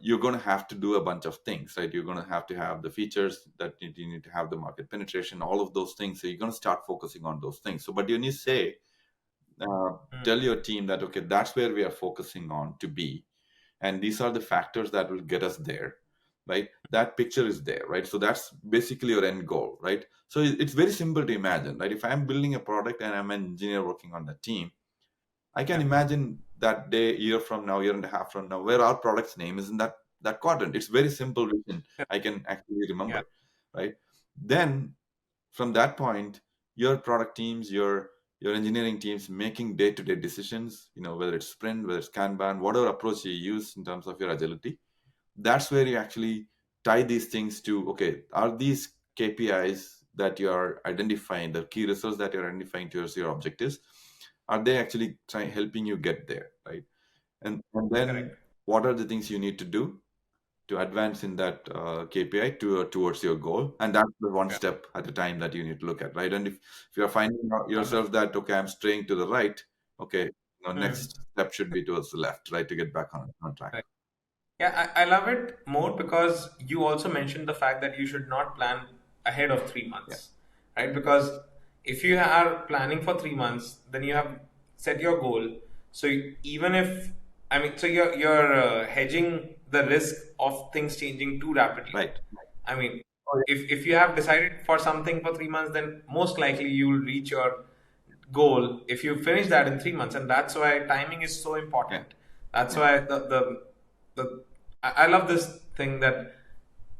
You're going to have to do a bunch of things, right? You're going to have the features that you need to have, the market penetration, all of those things. So you're going to start focusing on those things. So, but you need to say, uh, Hmm. tell your team that, okay, that's where we are focusing on to be, and these are the factors that will get us there, right? That picture is there, right? So that's basically your end goal, right? So it's very simple to imagine, right? If I'm building a product and I'm an engineer working on the team, I can Yeah. imagine that day, year from now, year and a half from now, where our product's name is in that quadrant. It's very simple vision. I can actually Yeah. remember, right? Then from that point, your product teams, your engineering teams making day-to-day decisions, whether it's sprint, whether it's Kanban, whatever approach you use in terms of your agility, that's where you actually tie these things to, okay, are these KPIs that you are identifying, the key results that you're identifying towards your objectives, are they actually helping you get there, right? And then Correct. what are the things you need to do to advance in that KPI towards your goal? And that's the one Yeah. step at a time that you need to look at, right? And if you're finding out yourself Wonderful. that, okay, I'm straying to the right, okay, Hmm. next step should be towards the left, right, to get back on track. Right. Yeah, I love it more because you also mentioned the fact that you should not plan ahead of three Yeah, months, right? Because if you are planning for 3 months, then you have set your goal. So even if, I mean, so you're hedging the risk of things changing too rapidly. right. I mean, Oh, if you have decided for something for 3 months, then most likely you will reach your goal if you finish that in 3 months, and that's why timing is so yeah, important. That's yeah, why the I love this thing that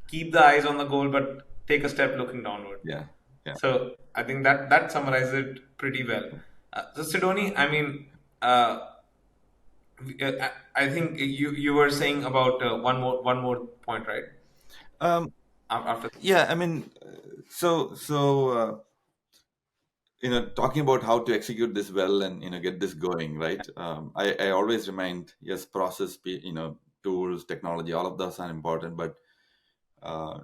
keep the eyes on the goal, but take a step looking downward. yeah, yeah. So I think that summarizes it pretty well. So Sidoni, I mean, uh, I think you were saying about one more point, right? Um, After. yeah, I mean, talking about how to execute this well and get this going, right? I always remind, yes, process, tools, technology, all of those are important, but Uh,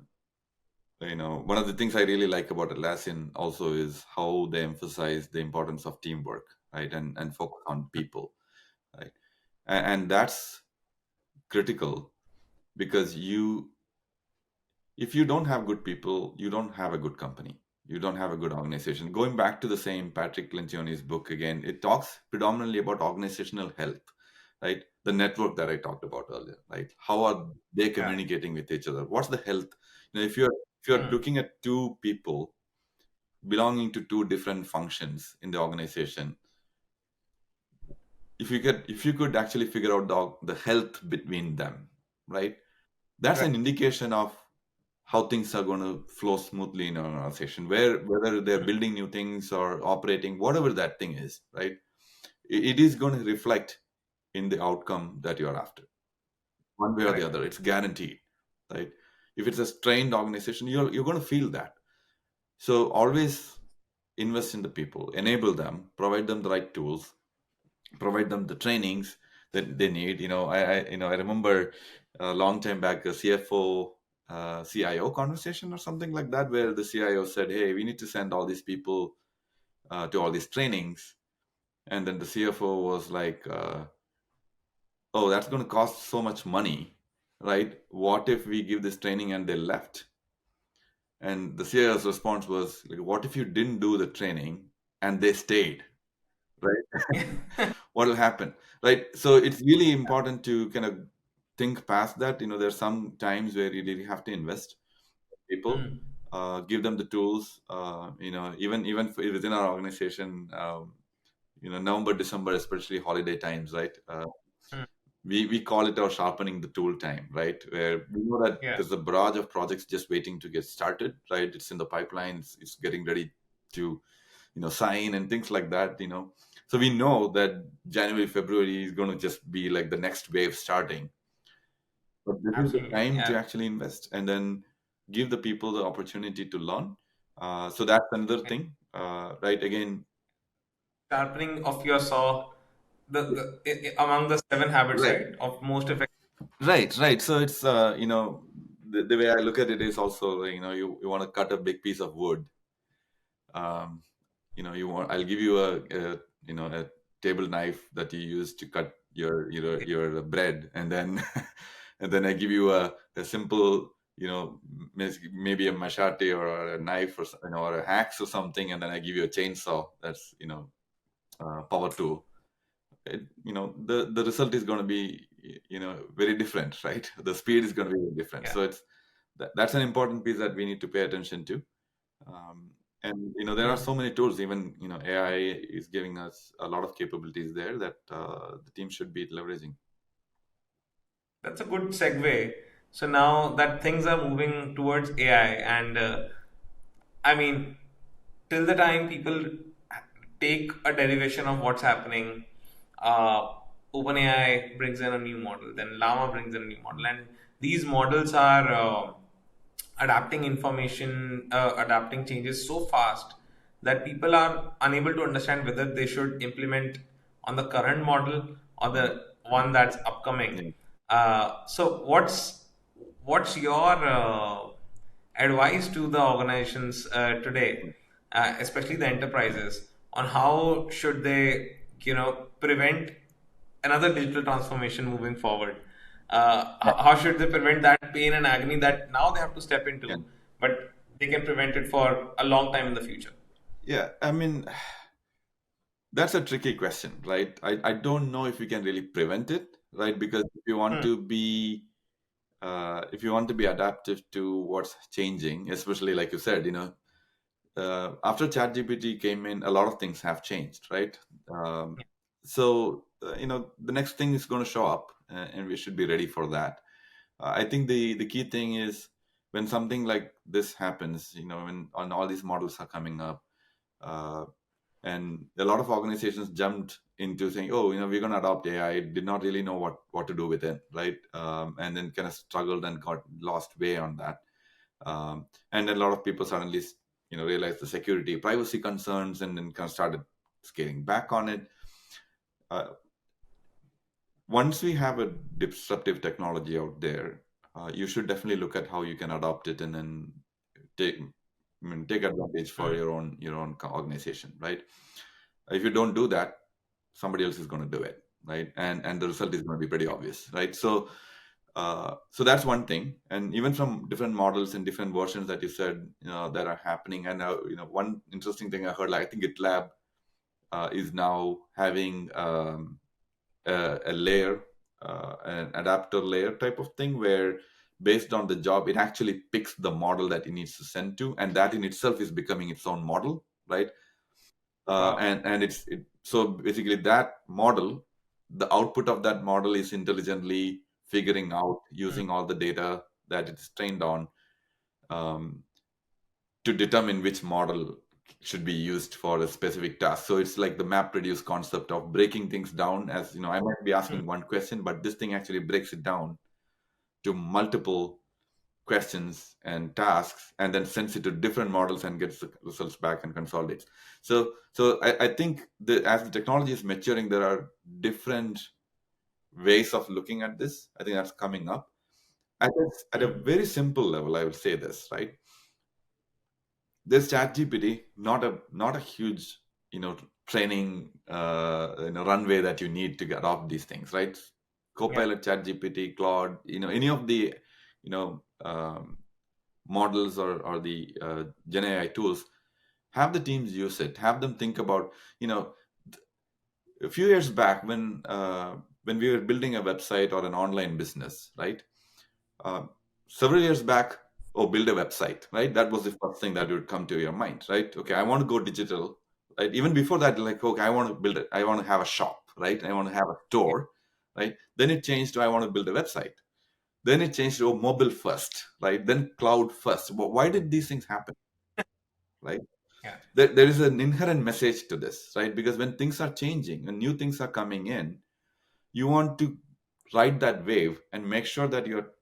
one of the things I really like about Atlassian also is how they emphasize the importance of teamwork, right, and focus on people, right, and that's critical because if you don't have good people, you don't have a good company. You don't have a good organization. Going back to the same Patrick Lencioni's book again, it talks predominantly about organizational health, right? The network that I talked about earlier, right? How are they Yeah. communicating with each other? What's the health? If you're Hmm. looking at two people belonging to two different functions in the organization, if you could actually figure out the health between them, right? That's Right. an indication of how things are going to flow smoothly in an organization, whether they're Hmm. building new things or operating whatever that thing is, right? It is going to reflect in the outcome that you're after, one way or the Correct. other. It's guaranteed, right? If it's a strained organization, you're going to feel that. So always invest in the people, enable them, provide them the right tools, provide them the trainings that they need. I remember a long time back a CFO CIO conversation or something like that, where the CIO said, "Hey, we need to send all these people to all these trainings," and then the CFO was like, "Oh, that's going to cost so much money, right? What if we give this training and they left?" And the CIO's response was like, "What if you didn't do the training and they stayed?" Right? What will happen, right? So it's really important to kind of think past that. There's some times where you really have to invest in people, Hmm. give them the tools. Even within our organization, November, December, especially holiday times, right? Hmm. We call it our sharpening the tool time, right? Where we know that Yeah. there's a barrage of projects just waiting to get started, right? It's in the pipeline, it's getting ready to sign and things like that. So we know that January, February is going to just be like the next wave starting, but this is the Absolutely. time to Yeah. actually invest and then give the people the opportunity to learn. So that's another Yeah. thing, right? Again, Sharpening of your saw, among the seven habits, right, right, of most effective. right. So it's the way I look at it is also like, you want to cut a big piece of wood. um, I'll give you a table knife that you use to cut your bread, and then and then I give you a simple, maybe a machete or a knife, or a axe or something, and then I give you a chainsaw that's power tool. The result is going to be very different, right? The speed is going to be very different. Yeah. So that's an important piece that we need to pay attention to. And there are Hmm. so many tools. Even AI is giving us a lot of capabilities there that the team should be leveraging. That's a good segue. So now that things are moving towards AI, and I mean, till the time people take a derivation of what's happening, uh, OpenAI brings in a new model, then Llama brings in a new model, and these models are adapting information, adapting changes so fast that people are unable to understand whether they should implement on the current model or Mhm. the one that's upcoming. Yeah. So what's your advice to the organizations today, especially the enterprises, on how should they, prevent another digital transformation moving forward? How should they prevent that pain and agony that now they have to step Yeah. into, but they can prevent it for a long time in the future? Yeah. I mean, that's a tricky question, right? I don't know if we can really prevent it, right? Because Hmm. if you want to be adaptive to what's changing, especially like you said, after ChatGPT came in, a lot of things have changed, right? Um, so the next thing is going to show up, and we should be ready for that. I think the key thing is when something like this happens, when all these models are coming up, uh, and a lot of organizations jumped into saying, "Oh, we're going to adopt AI," did not really know what to do with it, right? And then kind of struggled and got lost way on that. And then a lot of people suddenly realized the security privacy concerns, and then kind of started scaling back on it. uh, Once we have a disruptive technology out there, you should definitely look at how you can adopt it and then take take advantage for Mm. your own organization, right? If you don't do that, somebody else is going to do it, right? And the result is going to be pretty obvious, right? So that's one thing. And even from different models and different versions that you said, that are happening. And one interesting thing I heard, like I think GitLab is now having a layer, an adapter layer type of thing, where based on the job, it actually picks the model that it needs to send to, and that in itself is becoming its own model, right? Wow. And so basically that model, the output of that model is intelligently figuring out, Mm. using all the data that it's trained on, um, to determine which model should be used for a specific task. So it's like the map reduce concept of breaking things down. As you know, I might be Mm. asking one question, but this thing actually breaks it down to multiple questions and tasks, and then sends it to different models and gets the results back and consolidates. So I think as the technology is maturing, there are different ways of looking at this. I think that's coming up. At a Mm. very simple level, I would say this, right? There's ChatGPT, not a huge, training, runway that you need to adopt these things, right? Yeah. Copilot, ChatGPT, Claude, any of the, models, or the Gen AI tools, have the teams use it, have them think about, a few years back when we were building a website or an online business, right? uh, Several years back, oh, build a website, right? That was the first thing that would come to your mind, right? Okay, I want to go digital, right? Even before that, like, okay, I want to build it, I want to have a shop, right? I want to have a Yeah. store, right? Then it changed to I want to build a website. Then it changed to, oh, mobile first, right? Then cloud first. Why did these things happen, right? Yeah. There is an inherent message to this, right? Because when things are changing and new things are coming in, you want to ride that wave and make sure that you're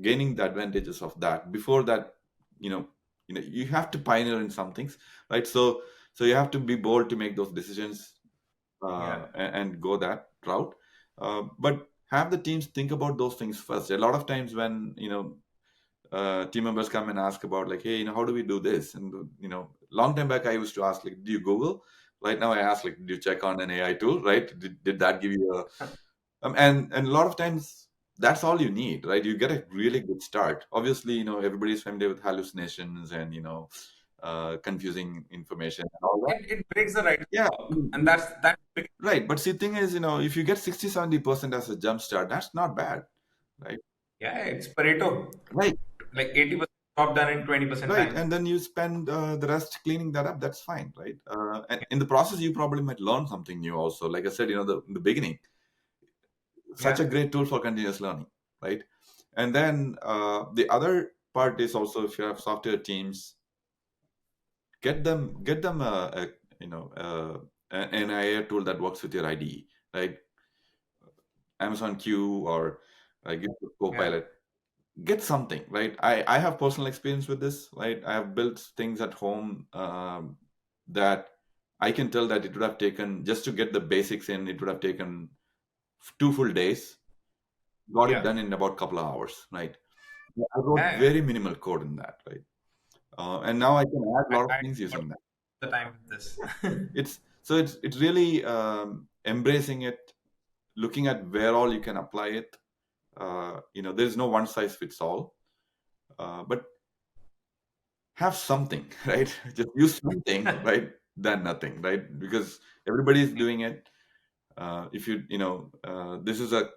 gaining the advantages of that before that. You have to pioneer in some things, right? So you have to be bold to make those decisions, Yeah. and go that route. But have the teams think about those things first. A lot of times when team members come and ask about, like, hey, how do we do this? And long time back I used to ask, like, do you Google? Right now I ask, like, do you check on an AI tool, right? Did that give you a and a lot of times that's all you need, right? You get a really good start. Obviously, everybody's familiar with hallucinations and confusing information and all that. It breaks the right Yeah, clock, and that's big. right. But see, thing is, if you get 60-70% as a jump start, that's not bad, right? Yeah, it's Pareto. Right, Like 80% job done in 20% right. time. And then you spend the rest cleaning that up. That's fine, right? And in the process, you probably might learn something new also. Like I said, in the beginning, such Yeah. a great tool for continuous learning, right? And then the other part is also, if you have software teams, get them a an AI tool that works with your IDE, right? Amazon Q or GitHub Yeah. Copilot. Get something, right? I have personal experience with this, right? I have built things at home, that I can tell that it would have taken, just to get the basics in, it would have taken 2 full days. Got it Yeah. done in about a couple of hours, right? I wrote Yeah. very minimal code in that, right? And now I can add a lot of I things got using that. the time with this. It's really embracing it, looking at where all you can apply it. There's no one size fits all, but have something, right? Just use something, right? Than nothing, right? Because everybody's doing it. If this is a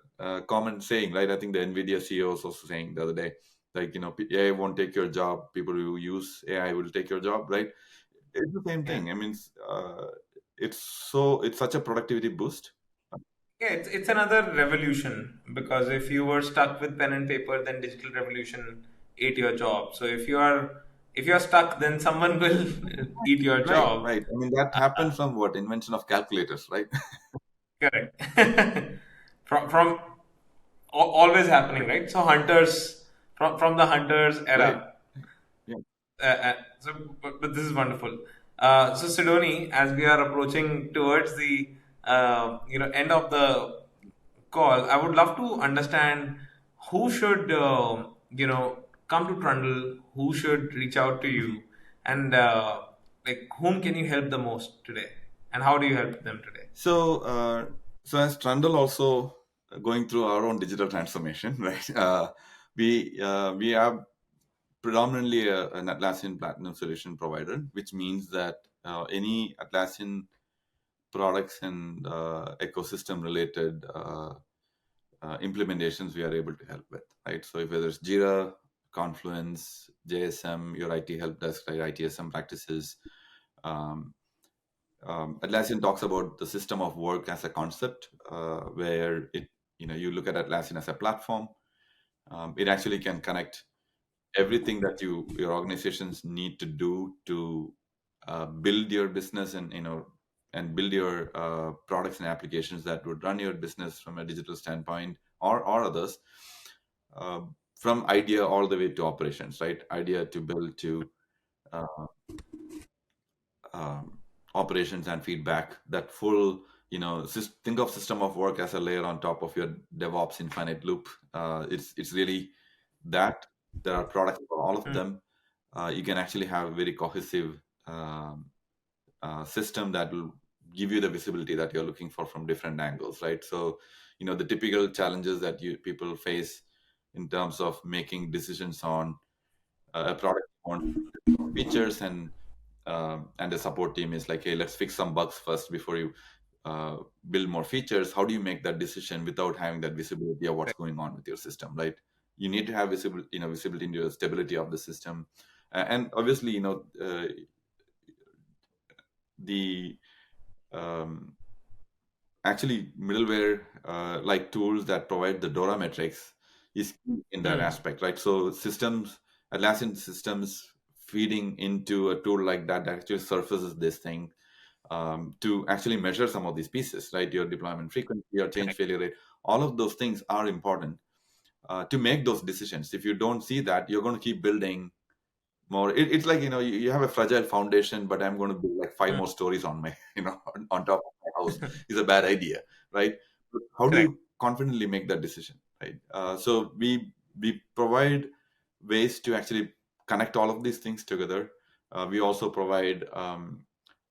common saying, right? I think the Nvidia CEO was also saying the other day, like, AI won't take your job. People who use AI will take your job, right? It's the same Yeah. thing. I mean, it's such a productivity boost. Yeah, it's another revolution because if you were stuck with pen and paper, then digital revolution ate your job. So if you're stuck, then someone will eat your Right, job. right. I mean, that happened from what? Invention of calculators, right? Correct. From always happening, right? So hunters from the hunters Right. era. Yeah. But this is wonderful. So Sidoni, as we are approaching towards the end of the call, I would love to understand who should come to Trundle? Who should reach out to Mhm. you? And like whom can you help the most today? And how do you help them today? So, so as Trundle also going through our own digital transformation, right? We are predominantly an Atlassian Platinum solution provider, which means that any Atlassian products and ecosystem related implementations we are able to help with, right? So if whether it's Jira, Confluence, JSM, your IT help desk, right, ITSM practices. Um, Atlassian talks about the system of work as a concept, where you look at Atlassian as a platform. It actually can connect everything that your organizations need to do to build your business, and build your products and applications that would run your business from a digital standpoint, or others, uh, from idea all the way to operations, right? Idea to build to uh, um, operations and feedback. That full, think of system of work as a layer on top of your DevOps infinite loop. It's really that there are products for all of Hmm. them. You can actually have a very cohesive um, system that will give you the visibility that you're looking for from different angles, right? So, the typical challenges that you people face in terms of making decisions on a product on features, and the support team is like, hey, let's fix some bugs first before you build more features. How do you make that decision without having that visibility of what's Right. going on with your system, right? You need to have visibility into the stability of the system. And obviously, the um, actually middleware like tools that provide the Dora metrics is key in that Hmm. aspect, right? So Atlassian systems feeding into a tool like that actually surfaces this thing, to actually measure some of these pieces, right? Your deployment frequency, your change Correct. failure rate, all of those things are important to make those decisions. If you don't see that, you're going to keep building more. It's like, you have a fragile foundation, but I'm going to build like five Hmm. more stories on my, on top of my house is a bad idea, right? But how do Correct. you confidently make that decision, right? So we provide ways to actually connect all of these things together. We also provide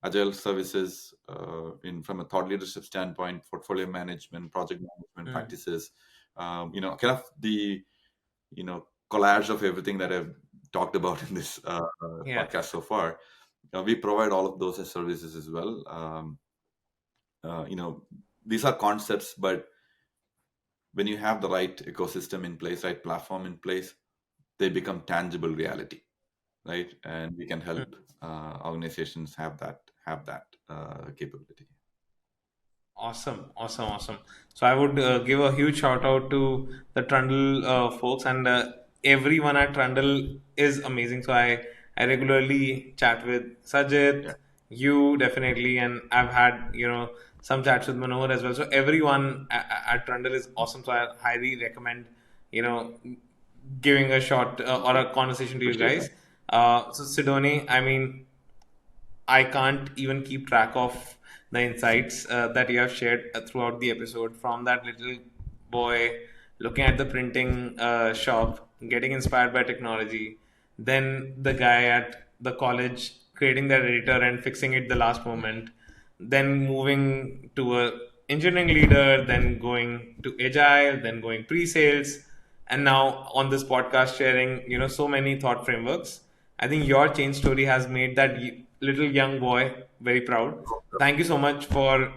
agile services in from a thought leadership standpoint, portfolio management, project management Hmm. practices. Kind of the collage of everything that I've talked about in this Yeah. podcast so far. We provide all of those as services as well. Uh, you know, these are concepts, but when you have the right ecosystem in place, right platform in place, they become tangible reality, right? And we can Hmm. help organizations have that capability. Awesome, awesome, awesome. So I would give a huge shout out to the Trundle folks, and everyone at Trundle is amazing. So I regularly chat with Yeah. Sajid, you definitely, and I've had some chats with Manohar as well. So everyone at Trundle is awesome. So I highly recommend you know giving a shot or a conversation to you Appreciate that. guys. So Sidoni, I mean, I can't even keep track of the insights that you have shared throughout the episode, from that little boy looking at the printing shop, getting inspired by technology, then the guy at the college creating that editor and fixing it the last moment, then moving to a engineering leader, then going to agile, then going pre-sales, and now on this podcast sharing so many thought frameworks. I think your change story has made that little young boy very proud. So thank you so much for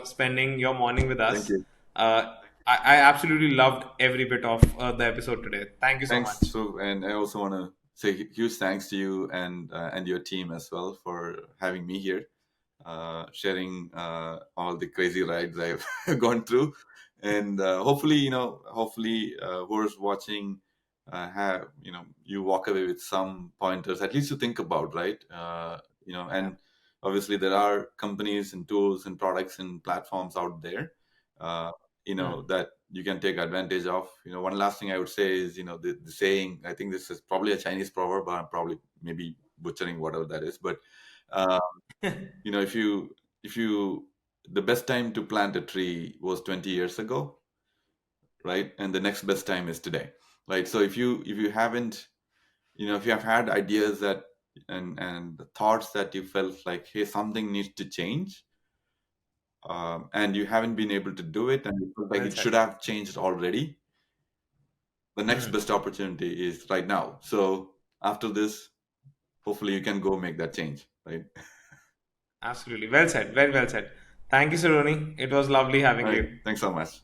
spending your morning with Thank us. you. I absolutely loved every bit of the episode today. Thank you so Thanks. much. So, and I also want to say huge thanks to you and your team as well for having me here, sharing all the crazy rides I've gone through, and hopefully, whoever's watching, have you walk away with some pointers, at least to think about, right? Yeah. And obviously there are companies and tools and products and platforms out there, uh, Hmm. that you can take advantage of. One last thing I would say is, the saying. I think this is probably a Chinese proverb, but I'm probably maybe butchering whatever that is, but. Uh, if you the best time to plant a tree was 20 years ago. right? And the next best time is today, right? So if you haven't, if you have had ideas that and thoughts that you felt like, hey, something needs to change, and you haven't been able to do it, and you feel like Well it said. should have changed already, the next Hmm. best opportunity is right now. So after this, hopefully you can go make that change, right? Absolutely. Well said. Very well said. Thank you, Cidoni. It was lovely All having right. you. Thanks so much.